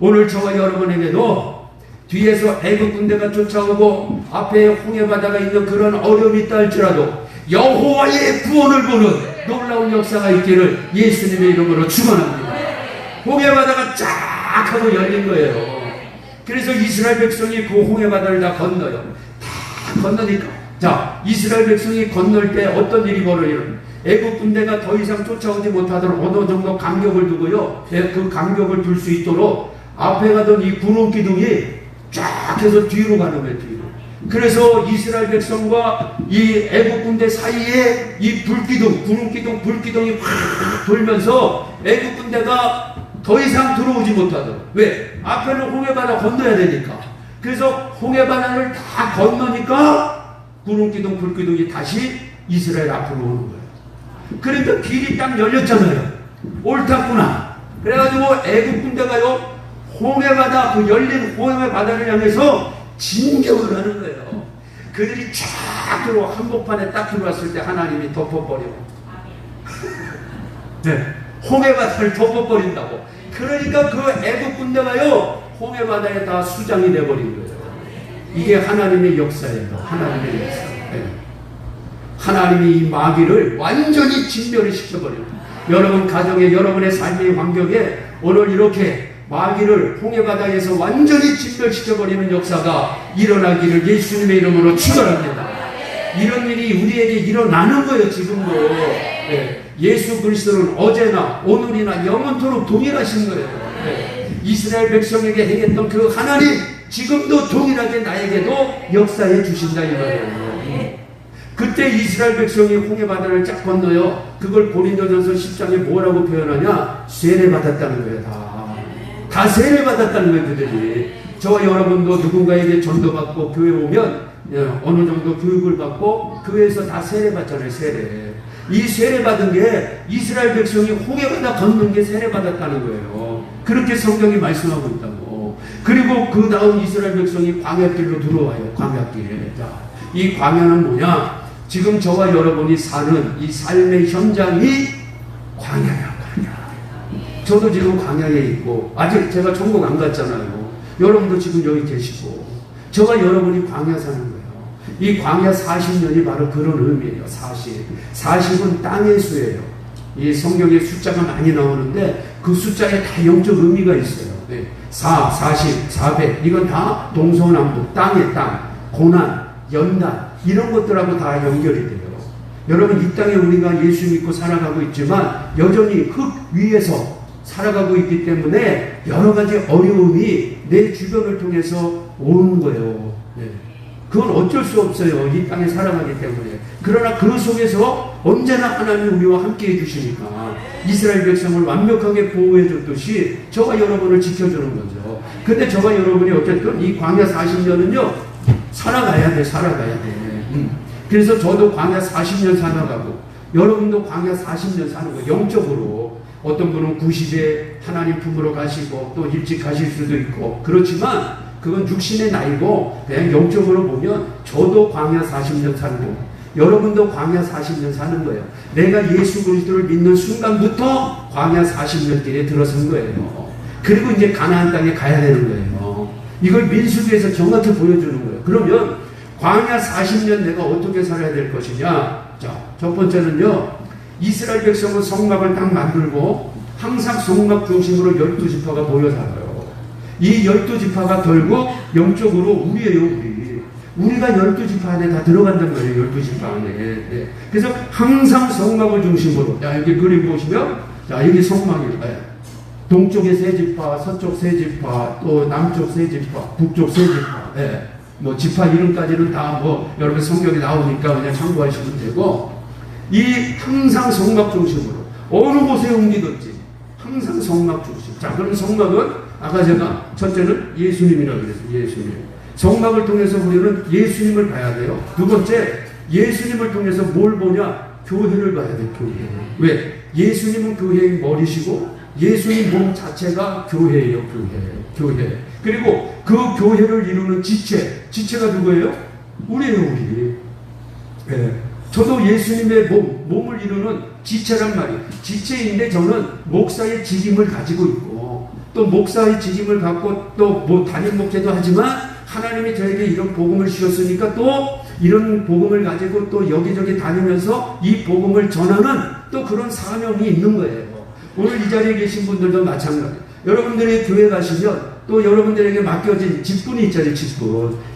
오늘 저와 여러분에게도 뒤에서 애국 군대가 쫓아오고 앞에 홍해바다가 있는 그런 어려움이 있다 할지라도 여호와의 구원을 보는 놀라운 역사가 있기를 예수님의 이름으로 축원합니다. 홍해바다가 쫙 하고 열린 거예요. 그래서 이스라엘 백성이 그 홍해바다를 다 건너요. 다 건너니까 자, 이스라엘 백성이 건널 때 어떤 일이 벌어져요? 애국 군대가 더 이상 쫓아오지 못하도록 어느 정도 간격을 두고요. 그 간격을 둘 수 있도록 앞에 가던 이 구름 기둥이 쫙 해서 뒤로 가는 거예요. 뒤로. 그래서 이스라엘 백성과 이 애국 군대 사이에 이 불기둥, 구름 기둥, 불기둥이 확 돌면서 애국 군대가 더 이상 들어오지 못하도록. 왜? 앞에는 홍해바다 건너야 되니까. 그래서 홍해바다를 다 건너니까 구름기둥, 불기둥이 다시 이스라엘 앞으로 오는 거예요. 그러니까 길이 딱 열렸잖아요. 옳았구나. 그래가지고 애국 군대가요, 홍해바다, 그 열린 홍해바다를 향해서 진격을 하는 거예요. 그들이 쫙 들어와, 한복판에 딱 들어왔을 때 하나님이 덮어버려. 네. 홍해바다를 덮어버린다고. 그러니까 그 애국 군대가요, 홍해바다에 다 수장이 돼버린 거예요. 이게 하나님의 역사예요. 하나님의 역사. 네. 하나님이 이 마귀를 완전히 진멸을 시켜버립니다. 여러분 가정에, 여러분의 삶의 환경에 오늘 이렇게 마귀를 홍해바다에서 완전히 진멸시켜버리는 역사가 일어나기를 예수님의 이름으로 축원합니다. 이런 일이 우리에게 일어나는 거예요. 지금도. 네. 예수 그리스도는 어제나 오늘이나 영원토록 동일하신 거예요. 네. 이스라엘 백성에게 행했던 그 하나님, 지금도 동일하게 나에게도 역사해 주신다 이 말이에요. 그때 이스라엘 백성이 홍해바다를 쫙 건너요. 그걸 고린도전서 10장에 뭐라고 표현하냐? 세례받았다는 거예요. 다 세례받았다는 거예요. 그들이. 저와 여러분도 누군가에게 전도받고 교회 오면 어느 정도 교육을 받고 교회에서 다 세례받잖아요. 세례. 이 세례받은 게 이스라엘 백성이 홍해바다 건넌 게 세례받았다는 거예요. 그렇게 성경이 말씀하고 있다고. 그리고 그 다음 이스라엘 백성이 광야길로 들어와요. 광야길에. 자, 이 광야는 뭐냐? 지금 저와 여러분이 사는 이 삶의 현장이 광야야. 광야. 저도 지금 광야에 있고 아직 제가 천국 안 갔잖아요. 여러분도 지금 여기 계시고 저와 여러분이 광야 사는 거예요. 이 광야 40년이 바로 그런 의미예요. 40은 땅의 수예요. 이 성경에 숫자가 많이 나오는데 그 숫자에 다 영적 의미가 있어요. 40, 400 이건 다 동서남북 땅의 땅, 고난, 연단 이런 것들하고 다 연결이 돼요. 여러분 이 땅에 우리가 예수 믿고 살아가고 있지만 여전히 흙 위에서 살아가고 있기 때문에 여러 가지 어려움이 내 주변을 통해서 오는 거예요. 네. 그건 어쩔 수 없어요. 이 땅에 살아가기 때문에. 그러나 그 속에서 언제나 하나님이 우리와 함께 해주시니까 이스라엘 백성을 완벽하게 보호해 줬듯이 저와 여러분을 지켜주는 거죠. 근데 저와 여러분이 어쨌든 이 광야 40년은요 살아가야 돼. 그래서 저도 광야 40년 살아가고 여러분도 광야 40년 사는 거예요. 영적으로. 어떤 분은 90에 하나님 품으로 가시고 또 일찍 가실 수도 있고 그렇지만 그건 육신의 나이고 그냥 영적으로 보면 저도 광야 40년 살고 여러분도 광야 40년 사는 거예요. 내가 예수 그리스도를 믿는 순간부터 광야 40년 길에 들어선 거예요. 그리고 이제 가나안 땅에 가야 되는 거예요. 이걸 민수기에서 정확히 보여주는 거예요. 그러면 광야 40년 내가 어떻게 살아야 될 것이냐? 자, 첫 번째는요. 이스라엘 백성은 성막을 딱 만들고 항상 성막 중심으로 12지파가 모여 살아요. 이 12지파가 결국 영적으로 우리예요. 우리가 12지파 안에 다 들어간단 말이에요. 12지파 안에. 네. 그래서 항상 성막을 중심으로. 자, 여기 그림 보시면 자, 여기 성막이에요. 네. 동쪽에 세 지파, 서쪽 세 지파, 또 남쪽 세 지파, 북쪽 세 지파. 네. 뭐 지파 이름까지는 다 뭐 여러분 성경에 나오니까 그냥 참고하시면 되고 이 항상 성막 중심으로 어느 곳에 옮기든지 항상 성막 중심. 자, 그럼 성막은 아까 제가 첫째는 예수님이라고 그랬어요. 예수님. 성막을 통해서 우리는 예수님을 봐야 돼요. 두 번째 예수님을 통해서 뭘 보냐? 교회를 봐야 돼요. 교회. 왜? 예수님은 교회의 머리시고 예수님 몸 자체가 교회예요. 교회. 그리고 그 교회를 이루는 지체가 누구예요? 우리예요. 우리. 네. 저도 예수님의 몸을 이루는 지체란 말이에요. 지체인데 저는 목사의 직임을 가지고 있고 또 목사의 직임을 갖고 또 뭐 담임 목회도 하지만 하나님이 저에게 이런 복음을 주셨으니까 또 이런 복음을 가지고 또 여기저기 다니면서 이 복음을 전하는 또 그런 사명이 있는 거예요. 오늘 이 자리에 계신 분들도 마찬가지예요. 여러분들이 교회 가시면 또 여러분들에게 맡겨진 직분이 있잖아요.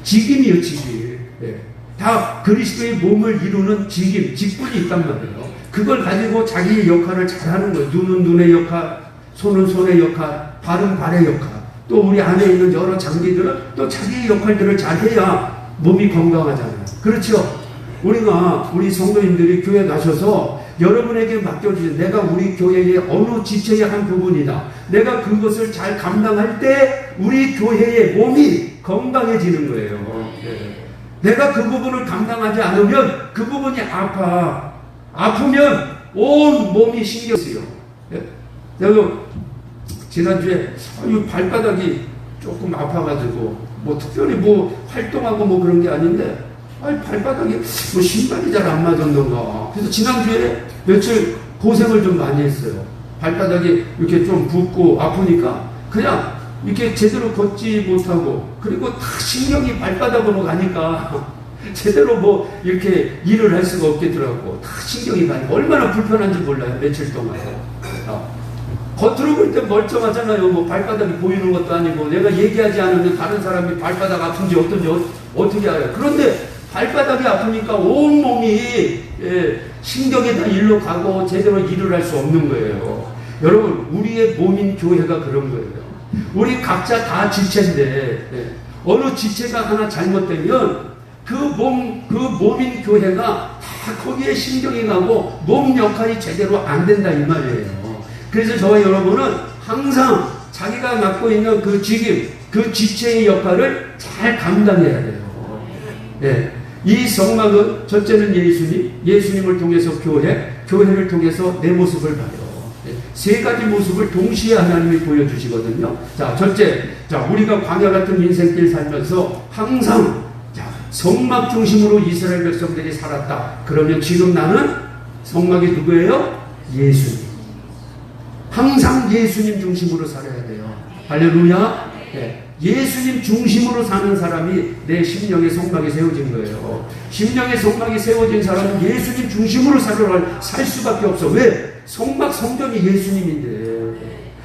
직임이요, 직임. 예. 다 그리스도의 몸을 이루는 직분이 있단 말이에요. 그걸 가지고 자기의 역할을 잘하는 거예요. 눈은 눈의 역할, 손은 손의 역할, 발은 발의 역할. 또 우리 안에 있는 여러 장기들은 또 자기의 역할들을 잘해야 몸이 건강하잖아요. 그렇죠? 우리 성도님들이 교회 가셔서 여러분에게 맡겨주신 내가 우리 교회의 어느 지체의 한 부분이다. 내가 그것을 잘 감당할 때 우리 교회의 몸이 건강해지는 거예요. 내가 그 부분을 감당하지 않으면 그 부분이 아프면 온 몸이 신경 쓰여. 내가 지난주에 발바닥이 조금 아파가지고 뭐 특별히 뭐 활동하고 뭐 그런 게 아닌데 발바닥이 뭐 신발이 잘 안 맞았는가. 그래서 지난주에 며칠 고생을 좀 많이 했어요. 발바닥이 이렇게 좀 붓고 아프니까 그냥 이렇게 제대로 걷지 못하고 그리고 다 신경이 발바닥으로 가니까 제대로 뭐 이렇게 일을 할 수가 없겠더라고. 다 신경이 가니까 얼마나 불편한지 몰라요. 며칠 동안. 겉으로 볼 때 멀쩡하잖아요. 뭐 발바닥이 보이는 것도 아니고 내가 얘기하지 않으면 다른 사람이 발바닥 아픈지 어떤지 어떻게 알아요. 그런데 발바닥이 아프니까 온몸이 신경이 다 일로 가고 제대로 일을 할 수 없는 거예요. 여러분 우리의 몸인 교회가 그런 거예요. 우리 각자 다 지체인데 어느 지체가 하나 잘못되면 그 몸인 교회가 다 거기에 신경이 가고 몸 역할이 제대로 안 된다 이 말이에요. 그래서 저와 여러분은 항상 자기가 맡고 있는 그 직임, 그 지체의 역할을 잘 감당해야 돼요. 네. 이 성막은 첫째는 예수님을 통해서 교회를 통해서 내 모습을 봐요. 네. 세 가지 모습을 동시에 하나님이 보여주시거든요. 자, 첫째, 우리가 광야 같은 인생길 살면서 항상 성막 중심으로 이스라엘 백성들이 살았다. 그러면 지금 나는 성막이 누구예요? 예수님. 항상 예수님 중심으로 살아야 돼요. 할렐루야. 네. 예수님 중심으로 사는 사람이 내 심령의 성막이 세워진 거예요. 심령의 성막이 세워진 사람은 예수님 중심으로 살 수밖에 없어. 왜? 성막 성전이 예수님인데.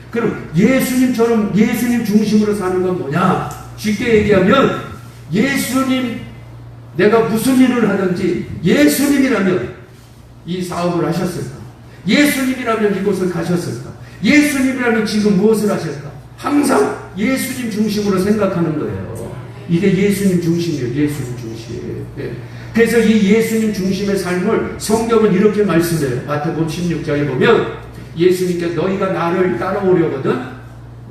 그럼 예수님처럼 예수님 중심으로 사는 건 뭐냐? 쉽게 얘기하면 예수님, 내가 무슨 일을 하든지 예수님이라면 이 사업을 하셨을까? 예수님이라면 이곳을 가셨을까? 예수님이라면 지금 무엇을 하실까? 항상 예수님 중심으로 생각하는 거예요. 이게 예수님 중심이에요. 예수님 중심. 네. 그래서 이 예수님 중심의 삶을 성경은 이렇게 말씀해요. 마태복음 16장에 보면 예수님께 너희가 나를 따라오려거든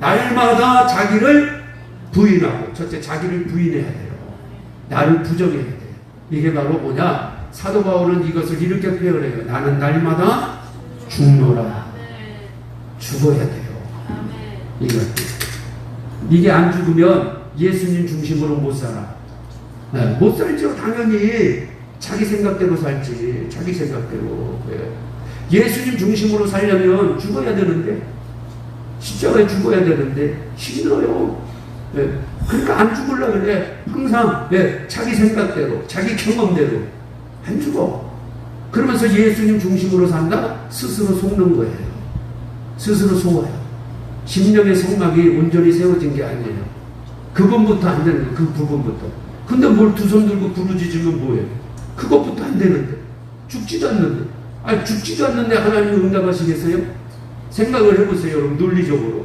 날마다 자기를 부인하고, 첫째 자기를 부인해야 돼요. 나를 부정해야 돼요. 이게 바로 뭐냐? 사도 바울은 이것을 이렇게 표현해요. 나는 날마다 죽노라. 죽어야 돼요. 이게 안 죽으면 예수님 중심으로 못 살아. 네, 못 살죠. 당연히 자기 생각대로 살지. 자기 생각대로. 네. 예수님 중심으로 살려면 죽어야 되는데, 십자가에 죽어야 되는데 힘들어요. 네. 그러니까 안 죽으려고 그래. 항상 자기 생각대로, 자기 경험대로 안 죽어. 그러면서 예수님 중심으로 산다? 스스로 속는 거예요. 스스로 속아요. 심령의 성막이 온전히 세워진 게 아니에요. 그분부터 안 되는 거예요. 그 부분부터. 근데 뭘 두 손 들고 부르짖으면 뭐예요? 그것부터 안 되는데. 죽지도 않는데. 아니 죽지도 않는데 하나님이 응답하시겠어요? 생각을 해보세요. 여러분 논리적으로.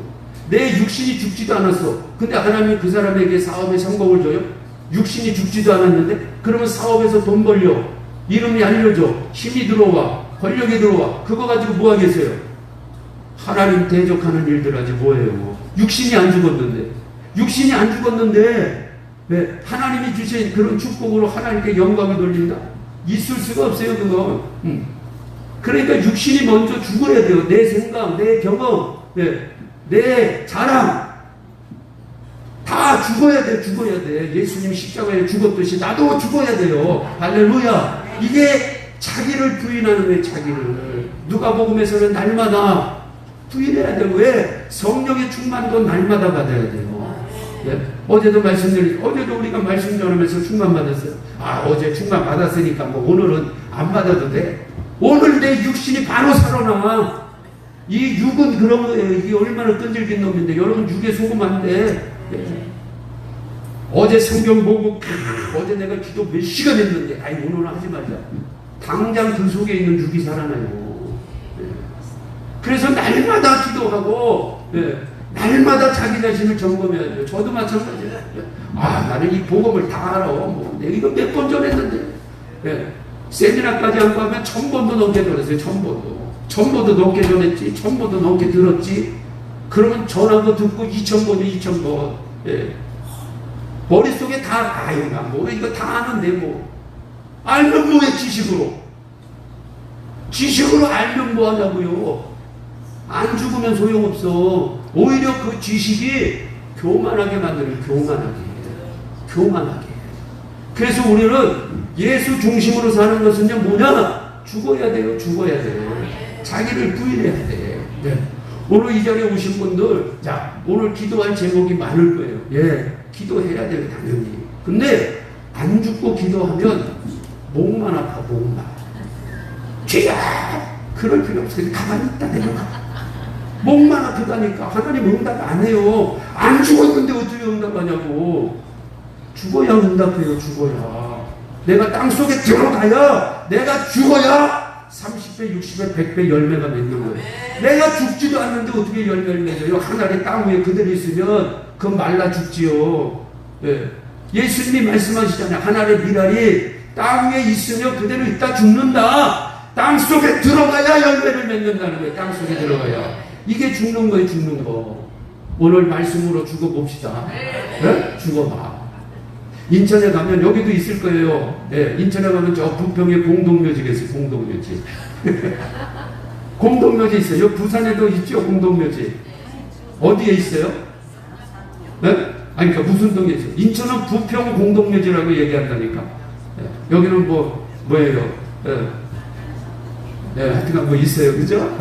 내 육신이 죽지도 않았어. 근데 하나님이 그 사람에게 사업에 성공을 줘요? 육신이 죽지도 않았는데? 그러면 사업에서 돈 벌려. 이름이 알려져. 힘이 들어와. 권력이 들어와. 그거 가지고 뭐 하겠어요? 하나님 대적하는 일들 하지 뭐예요. 육신이 안 죽었는데. 육신이 안 죽었는데 왜 하나님이 주신 그런 축복으로 하나님께 영광을 돌린다? 있을 수가 없어요. 그거. 그러니까 육신이 먼저 죽어야 돼요. 내 생각, 내 경험, 내 자랑 다 죽어야 돼. 죽어야 돼. 예수님 십자가에 죽었듯이 나도 죽어야 돼요. 할렐루야. 이게 자기를 부인하는 거예요. 자기를. 누가복음에서는 날마다 부인해야 돼요. 왜? 성령의 충만도 날마다 받아야 돼요. 예? 어제도 우리가 말씀 전하면서 충만 받았어요. 어제 충만 받았으니까 뭐 오늘은 안 받아도 돼. 오늘 내 육신이 바로 살아나. 이 육은 그런 거예요. 이게 얼마나 끈질긴 놈인데 여러분 육에 속으면 안 돼. 예. 어제 성경 보고 어제 내가 기도 몇 시간 했는데 오늘은 하지 말자. 당장 그 속에 있는 육이 살아나요. 예. 그래서 날마다 기도하고 날마다 자기 자신을 점검해야 돼요. 저도 마찬가지예요. 나는 이 복음을 다 알아. 내가 이거 몇 번 전했는데. 세미나까지 한 거 하면 1000번도 넘게 전했어요. 1000번도 넘게 전했지. 1000번도 넘게 들었지. 그러면 전화도 듣고 2000번이요. 2000번. 머릿속에 다 이거 다 아는데 알면 뭐해 지식으로 알면 뭐 하냐고요. 안 죽으면 소용없어. 오히려 그 지식이 교만하게 만드는 교만하게. 그래서 우리는 예수 중심으로 사는 것은요 뭐냐? 죽어야 돼요. 자기를 부인해야 돼. 오늘 이 자리에 오신 분들, 오늘 기도할 제목이 많을 거예요. 기도해야 돼요, 당연히. 근데 안 죽고 기도하면 목만 아파. 죄야! 그럴 필요 없어요. 가만히 있다 내가. 목만 아프다니까. 하나님 응답 안 해요. 안 죽었는데 어떻게 응답하냐고. 죽어야 응답해요. 내가 땅속에 들어가야, 내가 죽어야 30배, 60배, 100배 열매가 맺는 거예요. 내가 죽지도 않는데 어떻게 열매를 맺어요? 하늘의 땅 위에 그대로 있으면 그건 말라 죽지요. 예수님이 말씀하시잖아요. 하늘의 미랄이 땅 위에 있으면 그대로 있다 죽는다. 땅 속에 들어가야 열매를 맺는다는 거예요. 땅 속에 들어가야. 이게 죽는 거. 오늘 말씀으로 죽어봅시다. 죽어봐. 인천에 가면 여기도 있을 거예요. 인천에 가면 저 부평에 공동묘지가 있어요. 공동묘지 있어요. 부산에도 있죠. 공동묘지. 어디에 있어요? 그러니까 무슨 동에 있어요? 인천은 부평 공동묘지라고 얘기한다니까. 여기는 뭐예요? 하여튼간 뭐 있어요. 그죠?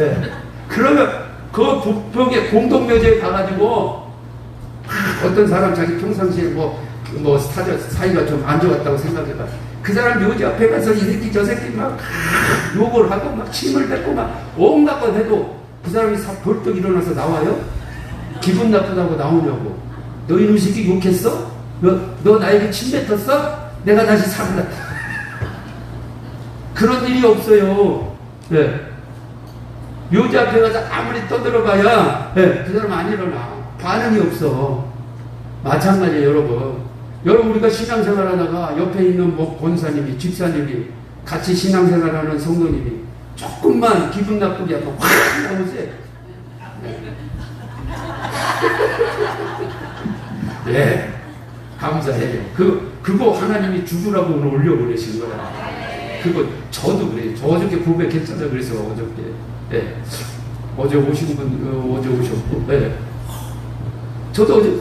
그러면 그 부평의 공동묘지에 가가지고 어떤 사람 자기 평상시에 사이가 좀 안 좋았다고 생각해봐. 그 사람 묘지 앞에 가서 이 새끼 저 새끼 막 욕을 하고 막 침을 뱉고 막 온갖 것 해도 그 사람이 벌떡 일어나서 나와요? 기분 나쁘다고 나오냐고. 너 이놈 새끼 욕했어? 너 나에게 침 뱉었어? 내가 다시 사는다. 그런 일이 없어요. 묘지 앞에 가서 아무리 떠들어봐야 그 사람 안 일어나. 반응이 없어. 마찬가지예요, 여러분. 우리가 신앙생활 하다가 옆에 있는 권사님이, 집사님이, 같이 신앙생활하는 성도님이 조금만 기분 나쁘게 하면 확 나오지. 감사해요. 그거 하나님이 죽으라고 오늘 올려보내신 거야. 그거 저도 그래요. 저 어저께 고백했잖아요. 그래서 어저께. 어제 오신 분, 어제 오셨고. 저도 어제,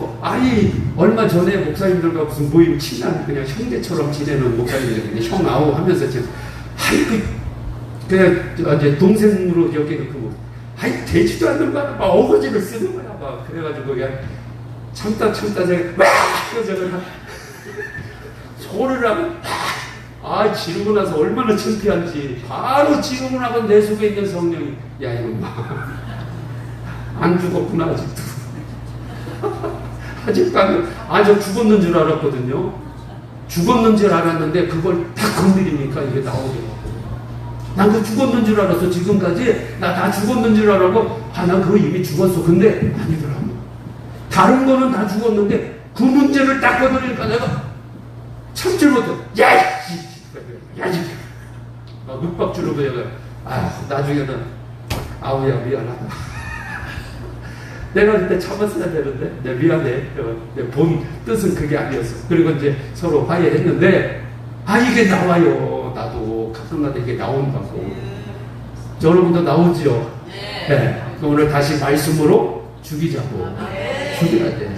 얼마 전에 목사님들과 무슨 모임 친한 그냥 형제처럼 지내는 목사님들이 형 아우 하면서 지금, 이제 동생으로 여기고, 되지도 않는 거야. 막 어거지를 쓰는 거야. 막 그래가지고 그냥 참다 제가, 소리를 하면, 지르고 나서 얼마나 창피한지, 바로 지르고 나서 내 속에 있는 성령이, 이놈아. 안 죽었구나, 아직도. 저 죽었는 줄 알았거든요. 죽었는 줄 알았는데 그걸 딱 건드리니까 이게 나오더라고. 난 그 죽었는 줄 알았어. 지금까지 나 다 죽었는 줄 알고 난 그거 이미 죽었어. 근데 아니더라고. 다른 거는 다 죽었는데 그 문제를 딱 건드리니까 내가 참질 못해. 막 윽박 지르고 얘가 나중에는 아우야 미안하다. 내가 그때 참았어야 되는데, 내 미안해. 내 본 뜻은 그게 아니었어. 그리고 이제 서로 화해했는데, 이게 나와요. 나도 가끔가다 이게 나온다고. 여러분도 나오지요? 오늘 다시 말씀으로 죽이자고. 죽여야 돼.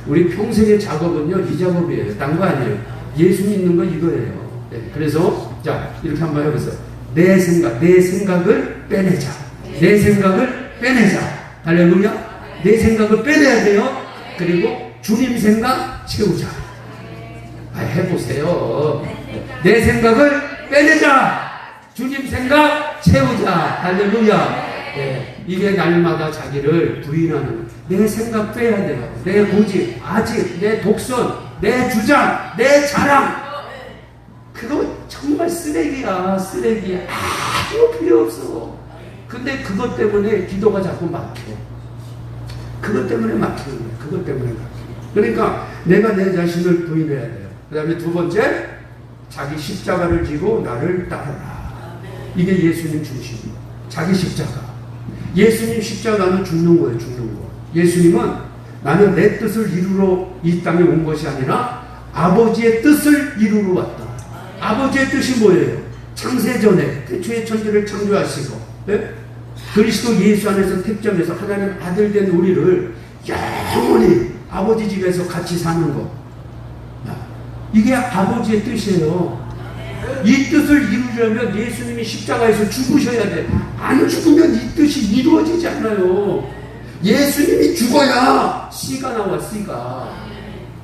우리 평생의 작업은요, 이 작업이에요. 딴 거 아니에요. 예수 믿는 건 이거예요. 그래서, 이렇게 한번 해보세요. 내 생각을 빼내자. 내 생각을 빼내자. 할렐루야. 내 생각을 빼내야 돼요. 그리고 주님 생각 채우자. 해보세요. 내 생각을 빼내자. 주님 생각 채우자. 할렐루야. 이게 날마다 자기를 부인하는, 내 생각 빼야 돼요. 내 고집, 아직, 내 독선, 내 주장, 내 자랑. 그거 정말 쓰레기야. 쓰레기야. 아무 필요 없어. 근데 그것 때문에 기도가 자꾸 막혀. 그것 때문에 막히는 거야. 그것 때문에 막혀. 그러니까 내가 내 자신을 부인해야 돼요. 그 다음에 두 번째, 자기 십자가를 지고 나를 따르라. 이게 예수님 중심이에요. 자기 십자가. 예수님 십자가는 죽는 거예요. 죽는 거. 예수님은 나는 내 뜻을 이루러 이 땅에 온 것이 아니라 아버지의 뜻을 이루러 왔다. 아버지의 뜻이 뭐예요? 창세전에 태초의 천지를 창조하시고, 네? 그리스도 예수 안에서 택정해서 하나님 아들 된 우리를 영원히 아버지 집에서 같이 사는 것. 이게 아버지의 뜻이에요. 이 뜻을 이루려면 예수님이 십자가에서 죽으셔야 돼. 안 죽으면 이 뜻이 이루어지지 않아요. 예수님이 죽어야 씨가 나와. 씨가.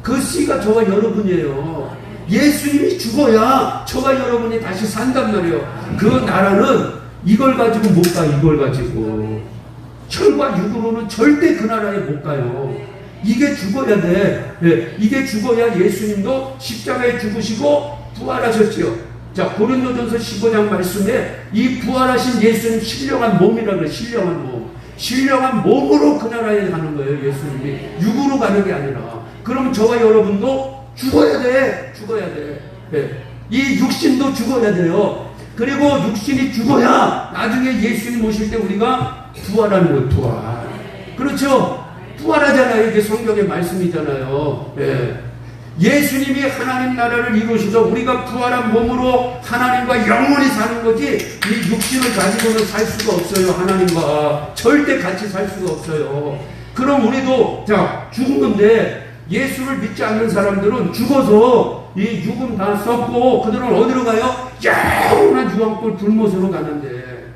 그 씨가 저와 여러분이에요. 예수님이 죽어야 저와 여러분이 다시 산단 말이에요. 그 나라는 이걸 가지고 못 가. 이걸 가지고 혈과 육으로는 절대 그 나라에 못 가요. 이게 죽어야 돼. 네. 이게 죽어야 예수님도 십자가에 죽으시고 부활하셨지요. 자, 고린도전서 15장 말씀에 이 부활하신 예수님 신령한 몸이라 그래. 신령한 몸. 신령한 몸으로 그 나라에 가는 거예요. 예수님이 육으로 가는 게 아니라. 그럼 저와 여러분도 죽어야 돼. 죽어야 돼. 네. 이 육신도 죽어야 돼요. 그리고 육신이 죽어야 나중에 예수님 오실 때 우리가 부활하는 거예요. 부활. 그렇죠? 부활하잖아요. 이게 성경의 말씀이잖아요. 예. 예수님이 하나님 나라를 이루셔서 우리가 부활한 몸으로 하나님과 영원히 사는 거지, 이 육신을 가지고는 살 수가 없어요. 하나님과 절대 같이 살 수가 없어요. 그럼 우리도 자 죽은 건데, 예수를 믿지 않는 사람들은 죽어서 이 육은 다 썩고 그들은 어디로 가요? 영원한 유황불 불못으로 가는데,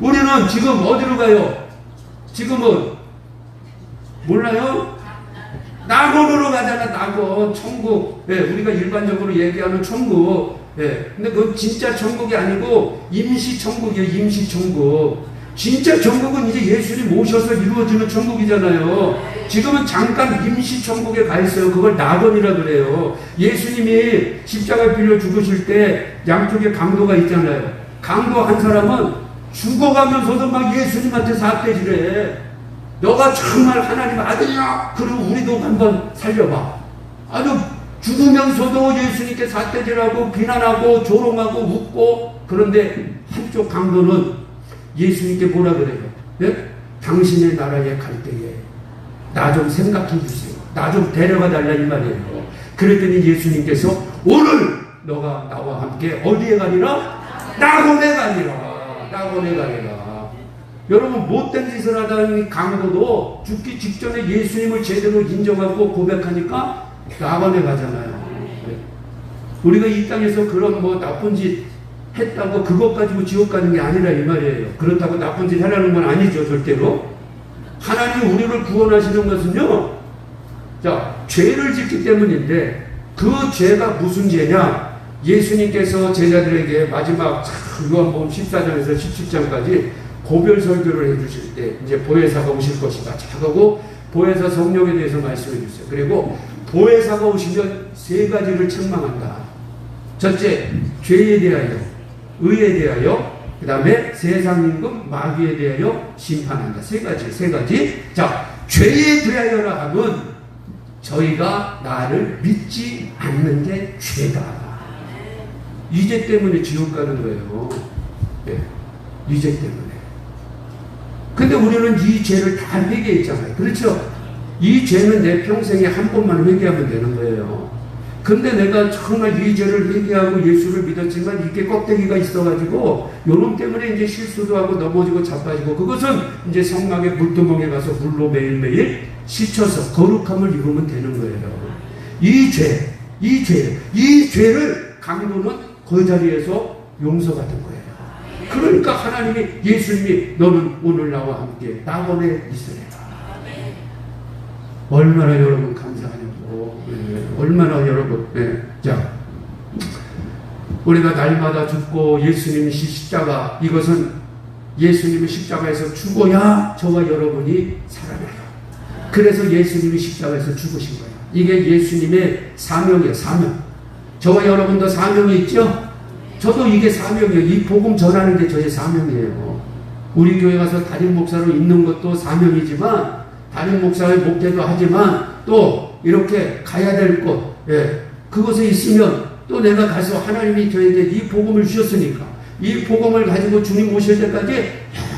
우리는 지금 어디로 가요? 지금은 몰라요? 낙원으로 가잖아. 낙원, 천국. 예, 우리가 일반적으로 얘기하는 천국. 예, 근데 그건 진짜 천국이 아니고 임시 천국이에요. 임시 천국. 진짜 천국은 이제 예수님 오셔서 이루어지는 천국이잖아요. 지금은 잠깐 임시 천국에 가 있어요. 그걸 낙원이라 그래요. 예수님이 십자가에 빌려 죽으실 때 양쪽에 강도가 있잖아요. 강도 한 사람은 죽어가면서도 막 예수님한테 삿대질해. 너가 정말 하나님 아들이야? 그럼 우리도 한번 살려봐. 아주 죽으면서도 예수님께 삿대질하고 비난하고 조롱하고 웃고. 그런데 한쪽 강도는 예수님께 뭐라 그래요? 네? 당신의 나라에 갈 때에 나 좀 생각해 주세요. 나 좀 데려가 달라 이 말이에요. 그랬더니 예수님께서 오늘 너가 나와 함께 어디에 가니라? 낙원에 가니라. 낙원에 가니라. 여러분, 못된 짓을 하다니 강도도 죽기 직전에 예수님을 제대로 인정하고 고백하니까 낙원에 가잖아요. 우리가 이 땅에서 그런 뭐 나쁜 짓 했다고 그것 가지고 지옥 가는 게 아니라 이 말이에요. 그렇다고 나쁜 짓 하라는 건 아니죠. 절대로. 하나님이 우리를 구원하시는 것은요, 자, 죄를 짓기 때문인데, 그 죄가 무슨 죄냐? 예수님께서 제자들에게 마지막 요한복음 14장에서 17장까지 고별 설교를 해주실 때 이제 보혜사가 오실 것이다. 자고 보혜사 성령에 대해서 말씀해 주세요. 그리고 보혜사가 오시면 세 가지를 책망한다. 첫째, 죄에 대하여, 의에 대하여, 그 다음에 세상 임금 마귀에 대하여 심판한다. 세 가지. 자, 죄에 대하여라 하면 저희가 나를 믿지 않는 게 죄다. 이 죄 때문에 지옥 가는 거예요. 네. 이 죄 때문에. 근데 우리는 이 죄를 다 회개했잖아요. 그렇죠? 이 죄는 내 평생에 한 번만 회개하면 되는 거예요. 근데 내가 정말 이 죄를 회개하고 예수를 믿었지만 이게 껍데기가 있어가지고 요놈 때문에 이제 실수도 하고 넘어지고 자빠지고, 그것은 이제 성막의 물두멍에 가서 물로 매일매일 씻혀서 거룩함을 입으면 되는 거예요. 이 죄를 강도는 그 자리에서 용서받은 거예요. 그러니까 하나님이, 예수님이 너는 오늘 나와 함께 낙원에 있으리라. 얼마나 여러분 감사하냐고. 얼마나 여러분. 자, 우리가 날마다 죽고 예수님이 십자가, 이것은 예수님이 십자가에서 죽어야 저와 여러분이 살아나요. 그래서 예수님이 십자가에서 죽으신 거예요. 이게 예수님의 사명이에요. 사명. 저와 여러분도 사명이 있죠? 저도 이게 사명이에요. 이 복음 전하는 게 저의 사명이에요. 우리 교회 가서 담임 목사로 있는 것도 사명이지만, 담임 목사의 목회도 하지만, 또 이렇게 가야 될 곳, 그곳에 있으면 또 내가 가서 하나님이 저에게 이 복음을 주셨으니까 이 복음을 가지고 주님 오실 때까지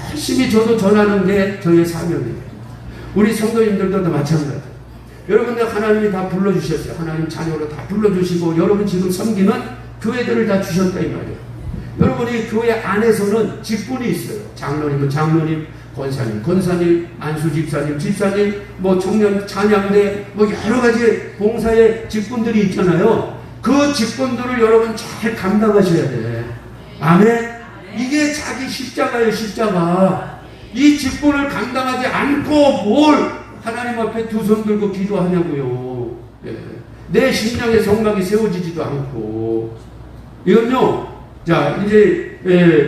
열심히 저도 전하는 게 저의 사명이에요. 우리 성도님들도 마찬가지예요. 여러분들 하나님이 다 불러주셨어요. 하나님 자녀로 다 불러주시고 여러분 지금 섬기는 교회들을 다 주셨다 이 말이에요. 여러분이 교회 안에서는 직분이 있어요. 장로님은 장로님, 권사님, 권사님, 안수집사님, 집사님, 뭐 청년 찬양대, 뭐 여러 가지 봉사의 직분들이 있잖아요. 그 직분들을 여러분 잘 감당하셔야 돼. 아멘? 이게 자기 십자가예요, 십자가. 이 직분을 감당하지 않고 뭘 하나님 앞에 두 손 들고 기도하냐고요. 내 심령의 성막이 세워지지도 않고. 이건요, 자, 이제,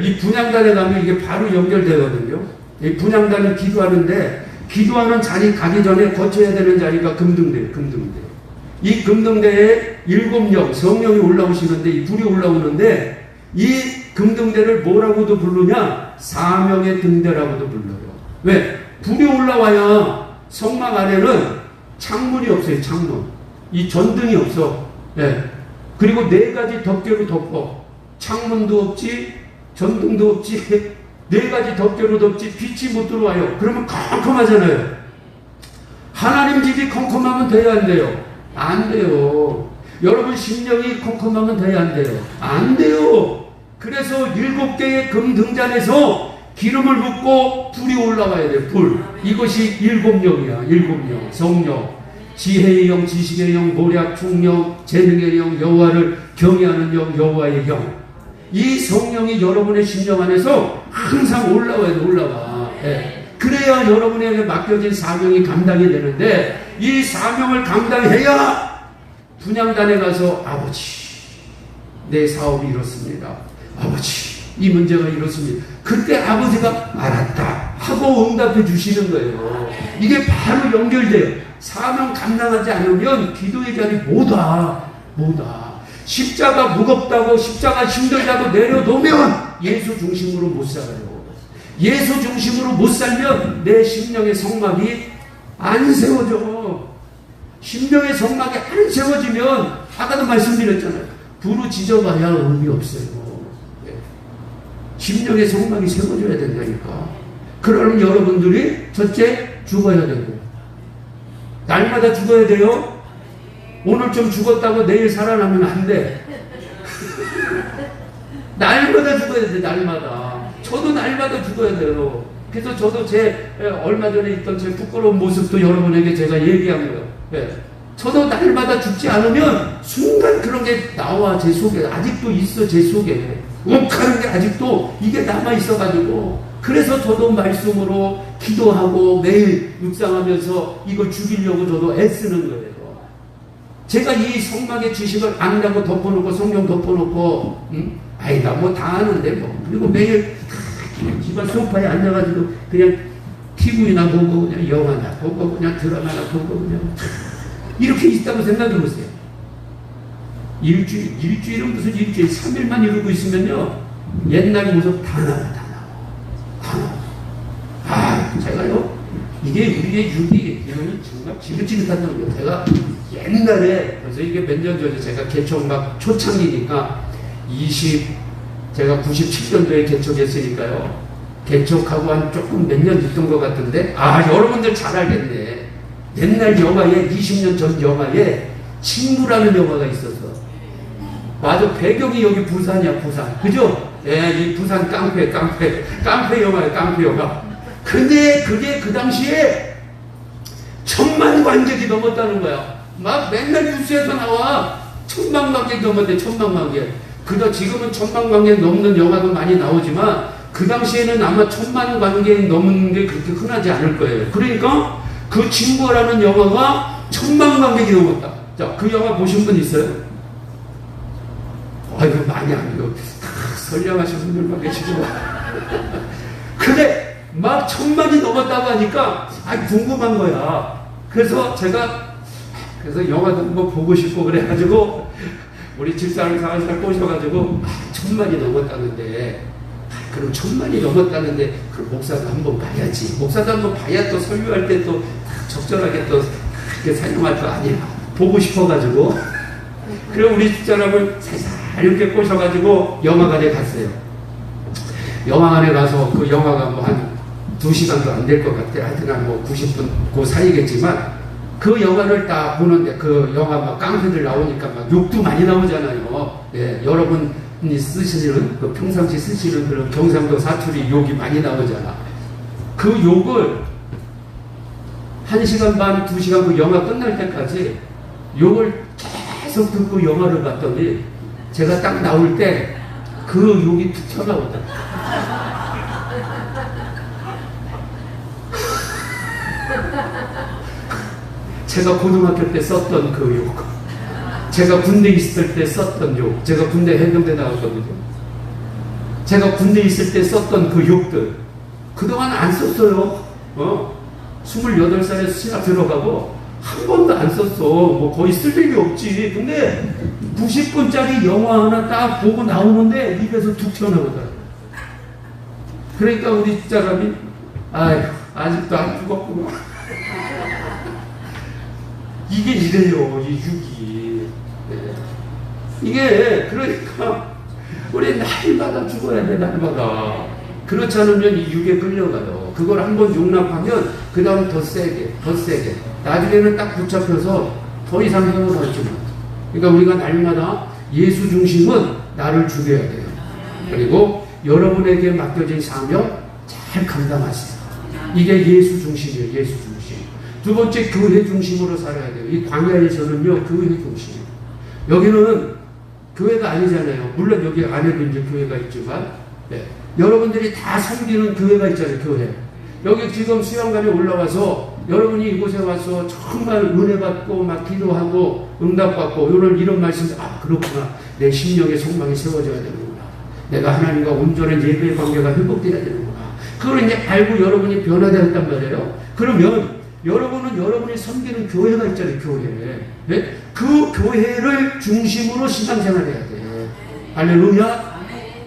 이 분향단에 가면 이게 바로 연결되거든요. 이 분향단은 기도하는데, 기도하는 자리 가기 전에 거쳐야 되는 자리가 금등대예요, 금등대. 이 금등대에 7영, 성령이 올라오시는데, 이 불이 올라오는데, 이 금등대를 뭐라고도 부르냐? 사명의 등대라고도 불러요. 왜? 불이 올라와야 성막 안에는 창문이 없어요, 창문. 이 전등이 없어. 그리고 4가지 덮개로 덮어. 창문도 없지, 전등도 없지, 4가지 덮개로 덮지, 빛이 못 들어와요. 그러면 컴컴하잖아요. 하나님 집이 컴컴하면 돼야 안 돼요? 안 돼요. 여러분 심령이 컴컴하면 돼야 안 돼요? 안 돼요. 그래서 7개의 금등잔에서 기름을 붓고 불이 올라와야 돼요. 불. 이것이 7영이야. 7영. 성령. 지혜의 영, 지식의 영, 모략, 총령, 재능의 영, 여호와를 경외하는 영, 여호와의 영. 이 성령이 여러분의 심령 안에서 항상 올라와야 돼. 올라와. 그래야 여러분에게 맡겨진 사명이 감당이 되는데, 이 사명을 감당해야 분향단에 가서 아버지, 내 사업이 이렇습니다. 아버지, 이 문제가 이렇습니다. 그때 아버지가 알았다 하고 응답해 주시는 거예요. 이게 바로 연결돼요. 사명 감당하지 않으면 기도의 자리 못 와. 십자가 무겁다고, 십자가 힘들다고 내려놓으면 예수 중심으로 못 살아요. 예수 중심으로 못 살면 내 심령의 성막이 안 세워져. 심령의 성막이 안 세워지면, 아까도 말씀드렸잖아요. 부르짖어봐야 의미 없어요. 심령의 성막이 세워져야 된다니까. 그러면 여러분들이 첫째 죽어야 되고, 날마다 죽어야 돼요. 오늘 좀 죽었다고 내일 살아나면 안 돼. 날마다 죽어야 돼. 날마다. 저도 날마다 죽어야 돼요. 그래서 저도 제 얼마 전에 있던 제 부끄러운 모습도 여러분에게 제가 얘기한 거예요. 저도 날마다 죽지 않으면 순간 그런 게 나와. 제 속에 아직도 있어. 제 속에 욱하는 게 아직도 이게 남아 있어가지고, 그래서 저도 말씀으로 기도하고 매일 묵상하면서 이걸 죽이려고 저도 애쓰는 거예요. 제가 이 성막의 지식을 안다고 덮어놓고, 성경 덮어놓고, 아이가 뭐 다 아는데 뭐. 그리고 매일 집안 소파에 앉아가지고 그냥 TV나 보고, 그냥 영화나 보고, 그냥 드라마나 보고, 그냥 이렇게 있다고 생각해보세요. 일주일은 무슨 일주일, 3일만 이러고 있으면요, 옛날 모습 다 나와. 제가요, 이게 우리의 육이, 이거는 정말 지긋지긋하다는 거예요. 제가 옛날에, 그래서 이게 몇 년 전에 제가 개척 막 초창기니까, 제가 97년도에 개척했으니까요, 개척하고 한 조금 몇 년 있던 것 같은데, 여러분들 잘 알겠네. 옛날 영화에, 20년 전 영화에, 친구라는 영화가 있었어. 맞아, 배경이 여기 부산이야, 부산. 그죠? 이 부산 깡패 영화야, 깡패 영화. 근데 그게 그 당시에 1000만 관객이 넘었다는 거야. 막 맨날 뉴스에서 나와. 1000만 관객 넘었대, 1000만 관객. 지금은 1000만 관객 넘는 영화도 많이 나오지만, 그 당시에는 아마 1000만 관객이 넘는 게 그렇게 흔하지 않을 거예요. 그러니까 그 친구라는 영화가 1000만 관객이 넘었다. 자, 그 영화 보신 분 있어요? 아이고, 많이 아니고 선량하신 분들만 계시고. 근데 막 1000만이 넘었다고 하니까 궁금한 거야. 그래서 제가 영화도 뭐 보고 싶고 그래가지고 우리 집사람 사회사를 꼬셔가지고 1000만이 넘었다는데, 그럼 1000만이 넘었다는데 그 목사도 한번 봐야지. 목사도 한번 봐야 또 설교할 때 또 적절하게 또 그렇게 사용할 거 아니야. 보고 싶어가지고. 그리고 우리 집사람을 살살 이렇게 꼬셔가지고 영화관에 갔어요. 영화관에 가서 그 영화가 뭐 한 2시간도 안 될 것 같아. 하여튼 뭐 90분 그 사이겠지만 그 영화를 딱 보는데 그 영화 막 깡패들 나오니까 막 욕도 많이 나오잖아요. 예, 여러분이 쓰시는 그 평상시 쓰시는 그런 경상도 사투리 욕이 많이 나오잖아. 그 욕을 1시간 반, 2시간 그 영화 끝날 때까지 욕을 계속 듣고 영화를 봤더니 제가 딱 나올 때 그 욕이 툭 튀어나오더라. 제가 고등학교 때 썼던 그 욕, 제가 군대 있을 때 썼던 욕, 제가 군대 해병대 나왔거든요. 제가 군대 있을 때 썼던 그 욕들 그동안 안 썼어요. 28살에 신학 들어가고 한 번도 안 썼어. 뭐 거의 쓸 일이 없지. 근데 90분짜리 영화 하나 딱 보고 나오는데 입에서 툭 튀어나오더라고요. 그러니까 우리 집사람이 아직도 안 죽었구나. 이게 이래요, 이 육이. 네. 이게 그러니까 우리 날마다 죽어야 돼, 날마다. 그렇지 않으면 이 육에 끌려가요. 그걸 한번 용납하면 그 다음 더 세게, 더 세게. 나중에는 딱 붙잡혀서 더 이상 헤어나지 못해. 그러니까 우리가 날마다 예수 중심은 나를 죽여야 돼요. 그리고 여러분에게 맡겨진 사명 잘 감당하세요. 이게 예수 중심이에요, 예수 중심. 두 번째, 교회 중심으로 살아야 돼요. 이 광야에서는요, 교회 중심. 여기는 교회가 아니잖아요. 물론 여기 안에도 이제 교회가 있지만, 네. 여러분들이 다 섬기는 교회가 있잖아요, 교회. 여기 지금 수양관에 올라와서 여러분이 이곳에 와서 정말 은혜 받고 막 기도하고 응답받고 이런 말씀, 그렇구나. 내 심령의 소망이 세워져야 되는구나. 내가 하나님과 온전한 예배의 관계가 회복되어야 되는구나. 그걸 이제 알고 여러분이 변화되었단 말이에요. 그러면 여러분은 여러분이 섬기는 교회가 있잖아요, 교회. 네? 그 교회를 중심으로 신앙생활 해야 돼. 할렐루야.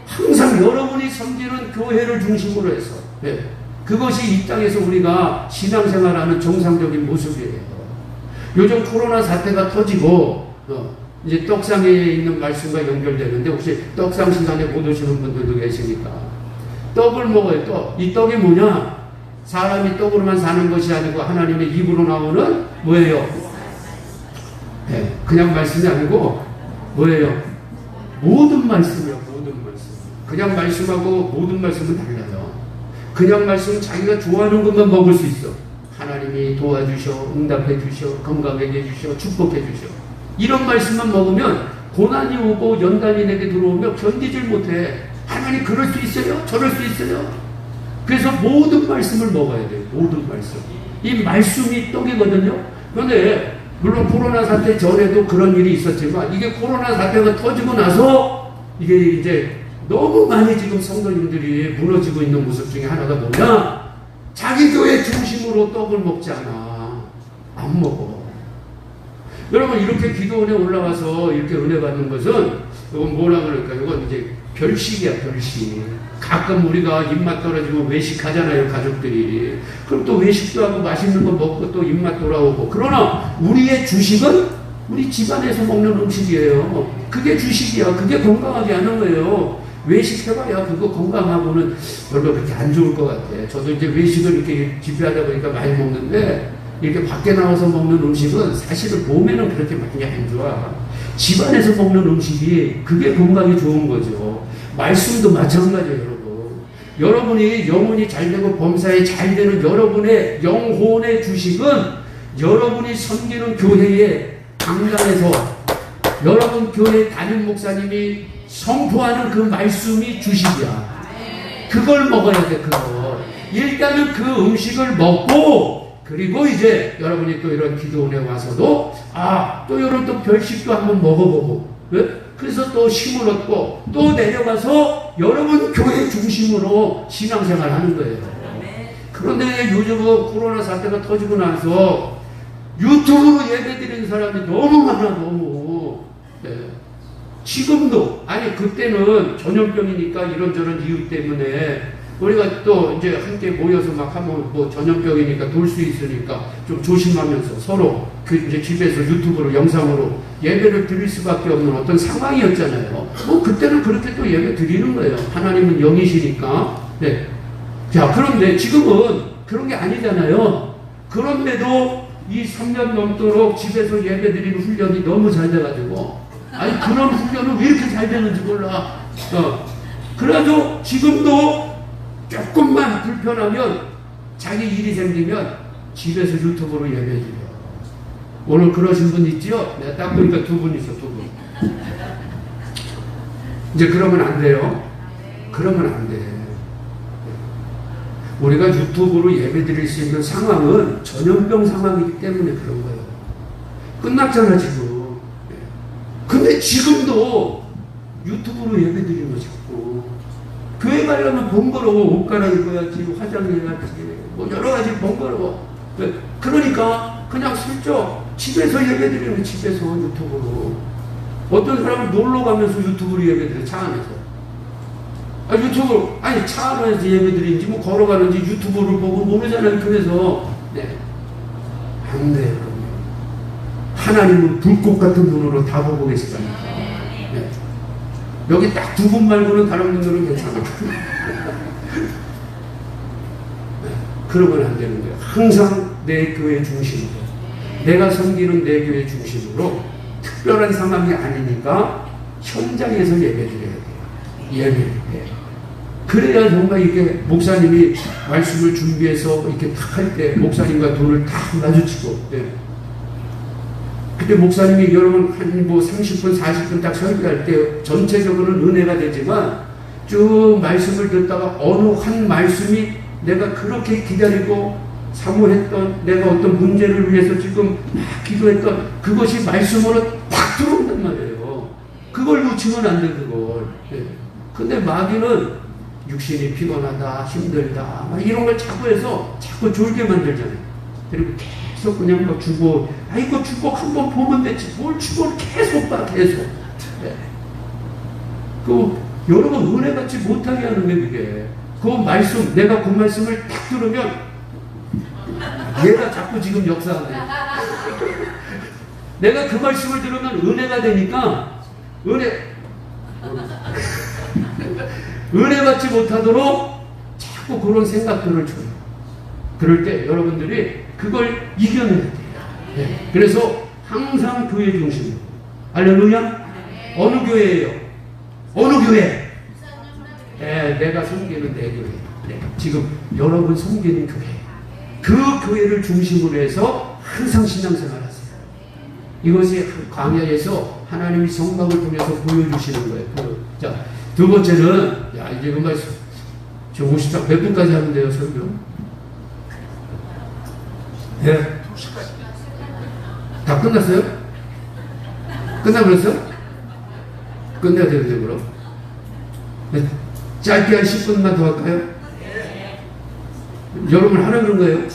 항상 여러분이 섬기는 교회를 중심으로 해서, 네. 그것이 이 땅에서 우리가 신앙생활하는 정상적인 모습이에요. 요즘 코로나 사태가 터지고 이제 떡상에 있는 말씀과 연결되는데, 혹시 떡상 시간에 못 오시는 분들도 계시니까 떡을 먹어요. 떡. 이 떡이 뭐냐? 사람이 떡으로만 사는 것이 아니고 하나님의 입으로 나오는 뭐예요? 네, 그냥 말씀이 아니고 뭐예요? 모든 말씀이요. 모든 말씀. 그냥 말씀하고 모든 말씀은 달라요. 그냥 말씀은 자기가 좋아하는 것만 먹을 수 있어. 하나님이 도와주셔, 응답해 주셔, 건강하게 해주셔, 축복해 주셔. 이런 말씀만 먹으면 고난이 오고 연단이 내게 들어오면 견디질 못해. 하나님 그럴 수 있어요? 저럴 수 있어요? 그래서 모든 말씀을 먹어야 돼요. 모든 말씀. 이 말씀이 떡이거든요. 그런데 물론 코로나 사태 전에도 그런 일이 있었지만, 이게 코로나 사태가 터지고 나서 이게 이제 너무 많이 지금 성도님들이 무너지고 있는 모습 중에 하나가 뭐냐? 자기 교회 중심으로 떡을 먹지 않아. 안 먹어. 여러분, 이렇게 기도원에 올라와서 이렇게 은혜 받는 것은, 이건 뭐라 그럴까? 이건 이제 별식이야, 별식. 가끔 우리가 입맛 떨어지면 외식하잖아요, 가족들이. 그럼 또 외식도 하고 맛있는 거 먹고 또 입맛 돌아오고. 그러나 우리의 주식은 우리 집안에서 먹는 음식이에요. 그게 주식이야. 그게 건강하게 하는 거예요. 외식해봐야 그거 건강하고는 별로 그렇게 안 좋을 것 같아. 저도 이제 외식을 이렇게 집회하다 보니까 많이 먹는데, 이렇게 밖에 나와서 먹는 음식은 사실은 몸에는 그렇게 많이 안 좋아. 집안에서 먹는 음식이 그게 건강에 좋은 거죠. 말씀도 마찬가지예요, 여러분. 여러분이 영혼이 잘 되고 범사에 잘 되는 여러분의 영혼의 주식은 여러분이 섬기는 교회의 강단에서 여러분 교회 담임 목사님이 선포하는 그 말씀이 주식이야. 그걸 먹어야 돼, 그거. 일단은 그 음식을 먹고, 그리고 이제 여러분이 또 이런 기도원에 와서도, 또 이런 또 별식도 한번 먹어보고, 그래서 또 힘을 얻고, 또 내려가서 여러분 교회 중심으로 신앙생활 하는 거예요. 그런데 요즘은 코로나 사태가 터지고 나서 유튜브로 예배 드리는 사람이 너무 많아, 너무. 네. 지금도, 아니, 그때는 전염병이니까 이런저런 이유 때문에 우리가 또 이제 함께 모여서 막 하면 뭐 전염병이니까 돌 수 있으니까 좀 조심하면서 서로 그 이제 집에서 유튜브로 영상으로 예배를 드릴 수밖에 없는 어떤 상황이었잖아요. 그때는 그렇게 또 예배 드리는 거예요. 하나님은 영이시니까. 네. 자, 그런데 지금은 그런 게 아니잖아요. 그런데도 이 3년 넘도록 집에서 예배 드리는 훈련이 너무 잘 돼가지고, 아니, 그런 훈련은 왜 이렇게 잘 되는지 몰라. 그래도 지금도 조금만 불편하면 자기 일이 생기면 집에서 유튜브로 예배 드려요. 오늘 그러신 분 있죠? 내가 딱 보니까 두 분 있어, 두 분. 이제 그러면 안 돼요. 그러면 안 돼. 우리가 유튜브로 예배 드릴 수 있는 상황은 전염병 상황이기 때문에 그런 거예요. 끝났잖아, 지금. 근데 지금도 유튜브로 예배 드리는 거 자꾸. 교회 가려면 번거로워. 옷 갈아입어야지, 화장해야지, 뭐 여러 가지 번거로워. 그러니까 그냥 슬쩍 집에서 예배 드리는 거, 집에서 유튜브로. 어떤 사람은 놀러 가면서 유튜브로 예배 드려, 차 안에서. 유튜브, 아니, 차 안에서 예배 드리는지, 뭐 걸어가는지 유튜브를 보고 모르잖아요, 그래서. 네. 안 돼요, 그럼요. 하나님은 불꽃 같은 눈으로 다 보고 계시다니까. 네. 여기 딱 두 분 말고는 다른 분들은 괜찮아. 네. 그러면 안 되는 거예요. 항상 내 교회 중심으로. 내가 섬기는 내 교회 중심으로 특별한 상황이 아니니까 현장에서 예배 드려야 돼요. 예배. 그래야 정말 이게 목사님이 말씀을 준비해서 이렇게 탁 할 때 목사님과 돈을 탁 마주치고, 네. 그때 목사님이 여러분 한 뭐 30분, 40분 딱 설교할 때 전체적으로는 은혜가 되지만 쭉 말씀을 듣다가 어느 한 말씀이 내가 그렇게 기다리고 사모했던, 내가 어떤 문제를 위해서 지금 막 기도했던 그것이 말씀으로 딱 들어온단 말이에요. 그걸 놓치면 안 돼, 그걸. 네. 근데 마귀는 육신이 피곤하다, 힘들다, 막 이런 걸 자꾸 해서 자꾸 졸게 만들잖아요. 그리고 계속 그냥 막 주고, 이거 주고 한번 보면 되지. 뭘 주고 계속 봐, 계속. 네. 여러분 은혜 받지 못하게 하는 게 그게. 그 말씀, 내가 그 말씀을 딱 들으면 얘가 자꾸 지금 역사하네. 내가 그 말씀을 들으면 은혜가 되니까 은혜 받지 못하도록 자꾸 그런 생각들을 줘요. 그럴 때 여러분들이 그걸 이겨내야 돼요. 네. 그래서 항상 교회 중심으로. 할렐루야? 어느 교회예요? 어느 교회? 네, 내가 섬기는 내 교회. 네. 지금 여러분 섬기는 교회. 그 교회를 중심으로 해서 항상 신앙생활 하세요. 이것이 광야에서 하나님이 성막을 통해서 보여주시는 거예요. 자, 두 번째는, 이제 그 말씀. 저 50장 몇 분까지 하면 돼요, 설교? 네. 다 끝났어요? 끝나버렸어요? 끝내야 되는데, 그럼? 네. 짧게 한 10분만 더 할까요? 여러분 하는 그런 거예요?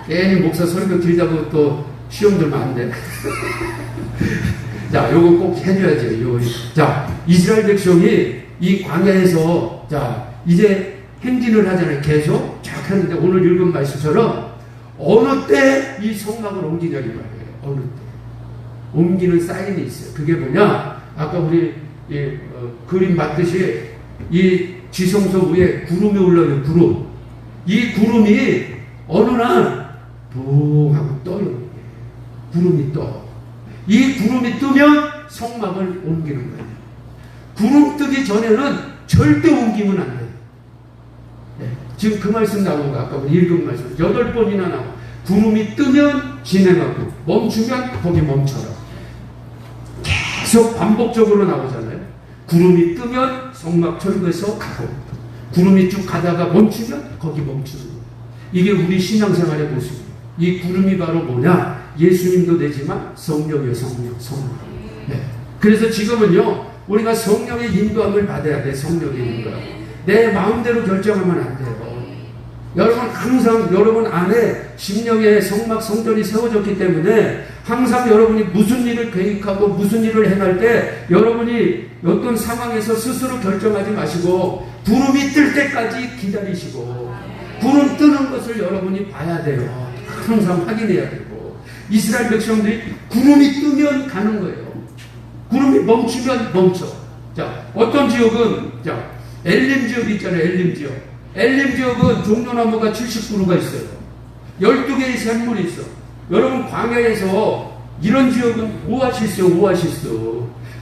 괜히 목사 설교 길다고 또 시험 들면 안 돼. 자, 요거 꼭 해줘야죠. 요거. 자, 이스라엘 백성이 이 광야에서, 자, 이제 행진을 하잖아요. 계속 쫙 하는데 오늘 읽은 말씀처럼 어느 때 이 성막을 옮기냐고 말이에요. 어느 때. 옮기는 사인이 있어요. 그게 뭐냐? 아까 우리 그림 봤듯이 이 지성소 위에 구름이 올라요. 구름. 이 구름이 어느 날 붕 하고 떠요. 구름이 떠. 이 구름이 뜨면 성막을 옮기는 거예요. 구름 뜨기 전에는 절대 옮기면 안 돼요. 네. 지금 그 말씀 나온 거 아까 읽은 말씀 8번이나 나와. 구름이 뜨면 진행하고 멈추면 거기 멈춰라. 계속 반복적으로 나오잖아요. 구름이 뜨면 성막 철거해서 가고 구름이 쭉 가다가 멈추면 거기 멈추는 거예요. 이게 우리 신앙생활의 모습이에요. 이 구름이 바로 뭐냐? 예수님도 되지만 성령이에요. 성령. 네. 그래서 지금은요, 우리가 성령의 인도함을 받아야 돼. 성령의 인도함. 내 마음대로 결정하면 안 돼요. 여러분 항상 여러분 안에 심령의 성막 성전이 세워졌기 때문에 항상 여러분이 무슨 일을 계획하고 무슨 일을 행할 때 여러분이 어떤 상황에서 스스로 결정하지 마시고 구름이 뜰 때까지 기다리시고 구름 뜨는 것을 여러분이 봐야 돼요. 항상 확인해야 되고 이스라엘 백성들이 구름이 뜨면 가는 거예요. 구름이 멈추면 멈춰. 자, 어떤 지역은 자 엘림 지역 있잖아요. 엘림 지역. 엘림 지역은 종려나무가 70그루가 있어요. 12개의 샘물이 있어. 여러분 광야에서 이런 지역은 오아시스요. 오아시스.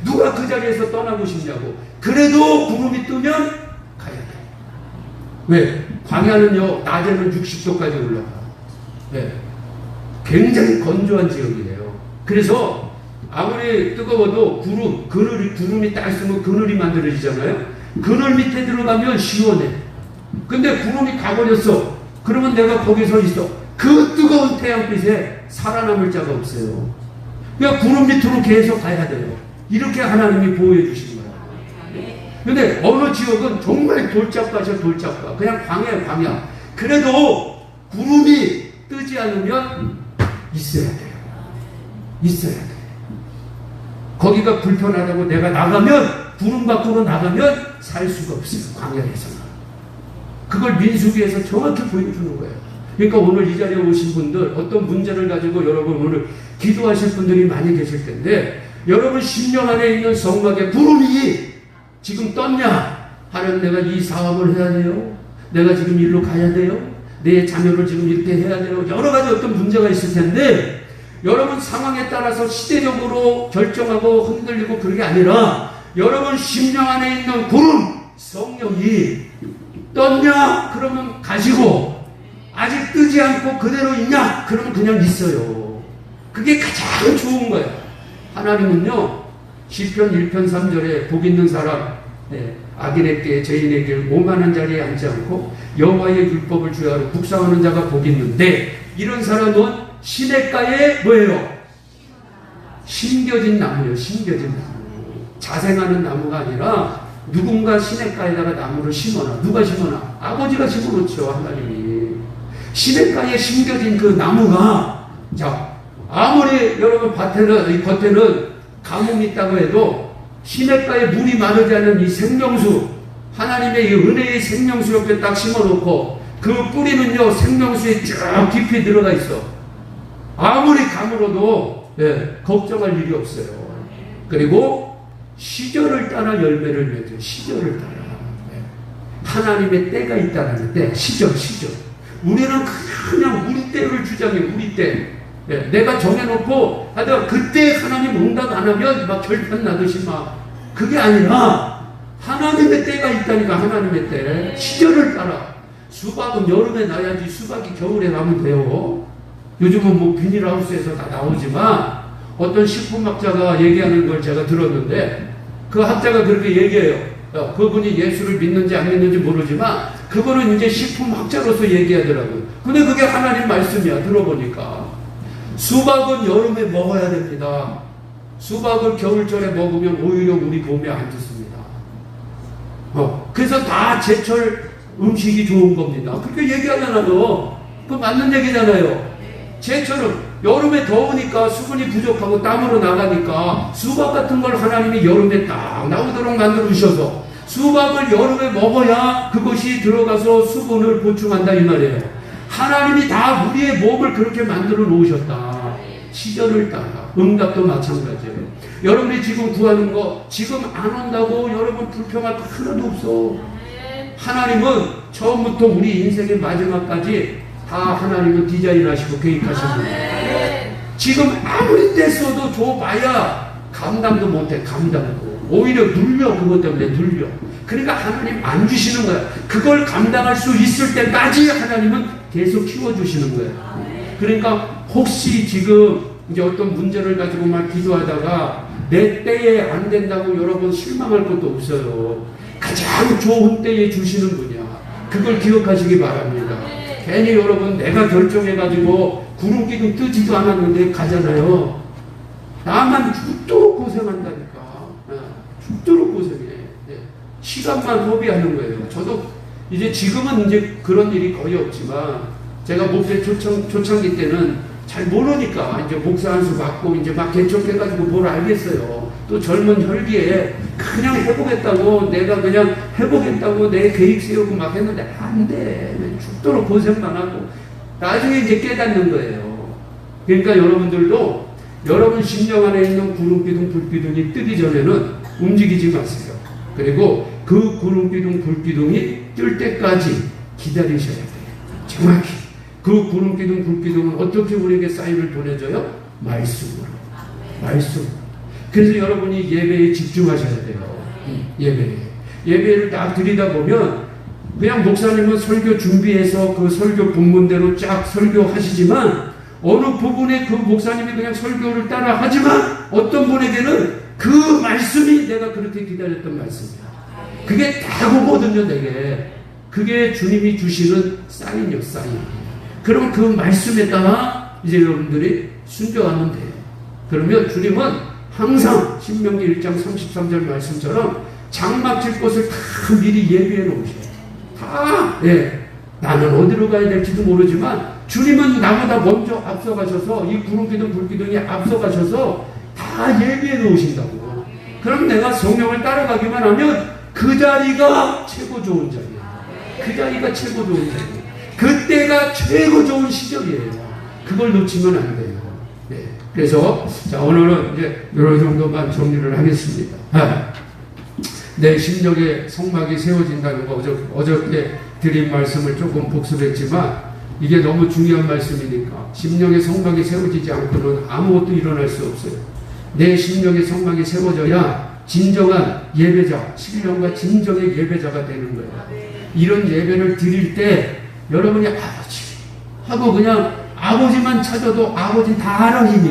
누가 그 자리에서 떠나고 싶냐고. 그래도 구름이 뜨면 가야 돼. 왜? 광야는요 낮에는 60도까지 올라가. 네. 굉장히 건조한 지역이에요. 그래서 아무리 뜨거워도 구름이 딱 있으면 그늘이 만들어지잖아요. 그늘 밑에 들어가면 시원해. 근데 구름이 가버렸어. 그러면 내가 거기서 있어. 그 뜨거운 태양빛에 살아남을 자가 없어요. 그러니까 구름 밑으로 계속 가야 돼요. 이렇게 하나님이 보호해 주신 거예요. 근데 어느 지역은 정말 돌짝밭이야. 돌짝밭. 그냥 광야. 그래도 구름이 뜨지 않으면 있어야 돼요. 있어야 돼요. 거기가 불편하다고 내가 나가면 구름 밖으로 나가면 살 수가 없어요. 광야에서는. 그걸 민수기에서 정확히 보여주는 거예요. 그러니까 오늘 이 자리에 오신 분들 어떤 문제를 가지고 여러분 오늘 기도하실 분들이 많이 계실 텐데 여러분 심령 안에 있는 성막에 구름이 지금 떴냐? 하나님 내가 이 사업을 해야 돼요. 내가 지금 일로 가야 돼요. 내 자녀를 지금 이렇게 해야 돼요. 여러 가지 어떤 문제가 있을 텐데 여러분 상황에 따라서 시대적으로 결정하고 흔들리고 그런 게 아니라 여러분 심령 안에 있는 구름 성령이 떴냐? 그러면 가시고 아직 뜨지 않고 그대로 있냐? 그러면 그냥 있어요. 그게 가장 좋은 거예요. 하나님은요 시편 1편 3절에 복 있는 사람 악인에게 죄인에게 오만한 자리에 앉지 않고 여호와의 율법을 주야로 묵상하는 자가 복 있는데 이런 사람은 시냇가에 뭐예요? 심겨진 나무예요. 심겨진 나무. 자생하는 나무가 아니라 누군가 시냇가에다가 나무를 심어놔. 누가 심어놔? 아버지가 심어놓죠. 하나님이. 시냇가에 심겨진 그 나무가 자 아무리 여러분 겉에는 가뭄이 있다고 해도 시냇가에 물이 마르지 않은 이 생명수 하나님의 이 은혜의 생명수 옆에 딱 심어놓고 그 뿌리는요 생명수에 쭉 깊이 들어가 있어. 아무리 가물어도 걱정할 일이 없어요. 그리고 시절을 따라 열매를 맺어요. 시절을 따라. 하나님의 때가 있다는 때, 시절. 우리는 그냥 우리 때를 주장해, 우리 때. 내가 정해놓고, 하여튼 그때 하나님 응답 안 하면 막 결판 나듯이 막. 그게 아니라, 하나님의 때가 있다니까, 하나님의 때. 시절을 따라. 수박은 여름에 나야지 수박이 겨울에 나면 돼요. 요즘은 뭐 비닐하우스에서 다 나오지만, 어떤 식품학자가 얘기하는 걸 제가 들었는데 그 학자가 그렇게 얘기해요. 그분이 예수를 믿는지 안 믿는지 모르지만 그거는 이제 식품학자로서 얘기하더라고요. 근데 그게 하나님 말씀이야. 들어보니까 수박은 여름에 먹어야 됩니다. 수박을 겨울철에 먹으면 오히려 우리 몸에 안 좋습니다. 그래서 다 제철 음식이 좋은 겁니다. 그렇게 얘기하잖아요. 그 맞는 얘기잖아요. 제철은 여름에 더우니까 수분이 부족하고 땀으로 나가니까 수박 같은 걸 하나님이 여름에 딱 나오도록 만들어 주셔서 수박을 여름에 먹어야 그것이 들어가서 수분을 보충한다 이 말이에요. 하나님이 다 우리의 몸을 그렇게 만들어 놓으셨다. 시절을 따라. 응답도 마찬가지예요. 여러분이 지금 구하는 거 지금 안 온다고 여러분 불평할 거 하나도 없어. 하나님은 처음부터 우리 인생의 마지막까지 다 하나님은 디자인하시고 계획하셨는데 지금 아무리 떼써도 줘봐야 감당도 못해. 감당도 오히려 눌려. 그것 때문에 눌려. 그러니까 하나님 안 주시는 거야. 그걸 감당할 수 있을 때까지 하나님은 계속 키워주시는 거야. 그러니까 혹시 지금 이제 어떤 문제를 가지고만 기도하다가 내 때에 안 된다고 여러분 실망할 것도 없어요. 가장 좋은 때에 주시는 분이야. 그걸 기억하시기 바랍니다. 괜히 여러분 내가 결정해가지고 구름기둥 뜨지도 않았는데 가잖아요. 나만 죽도록 고생한다니까. 죽도록 고생해. 시간만 소비하는 거예요. 저도 이제 지금은 이제 그런 일이 거의 없지만 제가 목회 초창기 때는 잘 모르니까 이제 목사 한 수 받고 이제 막 개척해가지고 뭘 알겠어요. 또 젊은 혈기에 그냥 해보겠다고 내가 그냥 해보겠다고 내 계획 세우고 막 했는데 안 돼. 죽도록 고생만 하고 나중에 이제 깨닫는 거예요. 그러니까 여러분들도 여러분 심령 안에 있는 구름기둥 불기둥이 뜨기 전에는 움직이지 마세요. 그리고 그 구름기둥 불기둥이 뜰 때까지 기다리셔야 돼요. 정확히. 그 구름기둥 불기둥은 어떻게 우리에게 사인을 보내줘요? 말씀으로. 말씀. 그래서 여러분이 예배에 집중하셔야 돼요. 예배를 딱 드리다 보면 그냥 목사님은 설교 준비해서 그 설교 본문대로 쫙 설교하시지만 어느 부분에 그 목사님이 그냥 설교를 따라 하지만 어떤 분에게는 그 말씀이 내가 그렇게 기다렸던 말씀이야. 그게 다고거든요, 내게. 그게 주님이 주시는 사인이요, 사인. 그러면 그 말씀에 따라 이제 여러분들이 순종하면 돼요. 그러면 주님은 항상 신명기 1장 33절 말씀처럼 장막 질 곳을 다 미리 예비해 놓으셔요. 다, 나는 어디로 가야 될지도 모르지만 주님은 나보다 먼저 앞서가셔서 이 구름기둥 불기둥이 앞서가셔서 다 예비해 놓으신다고. 그럼 내가 성령을 따라가기만 하면 그 자리가 최고 좋은 자리예요. 그 자리가 최고 좋은 자리예요. 그때가 최고 좋은 시절이에요. 그걸 놓치면 안 돼요. 그래서 자, 오늘은 이제 이런 정도만 정리를 하겠습니다. 내 심령에 성막이 세워진다는 거 어저께 드린 말씀을 조금 복습했지만 이게 너무 중요한 말씀이니까 심령의 성막이 세워지지 않고는 아무것도 일어날 수 없어요. 내 심령의 성막이 세워져야 진정한 예배자, 신령과 진정의 예배자가 되는 거예요. 이런 예배를 드릴 때 여러분이 아버지 하고 그냥 아버지만 찾아도 아버지 다 알아 이미.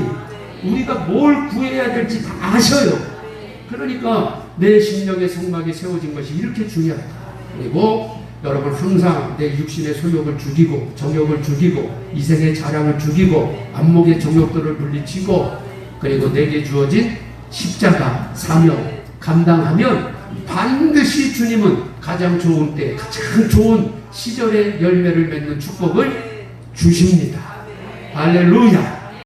우리가 뭘 구해야 될지 다 아셔요. 그러니까 내 심령의 성막이 세워진 것이 이렇게 중요하다. 그리고 여러분 항상 내 육신의 소욕을 죽이고 정욕을 죽이고 이생의 자랑을 죽이고 안목의 정욕들을 물리치고 그리고 내게 주어진 십자가 사명 감당하면 반드시 주님은 가장 좋은 때 가장 좋은 시절의 열매를 맺는 축복을 주십니다. 할렐루야.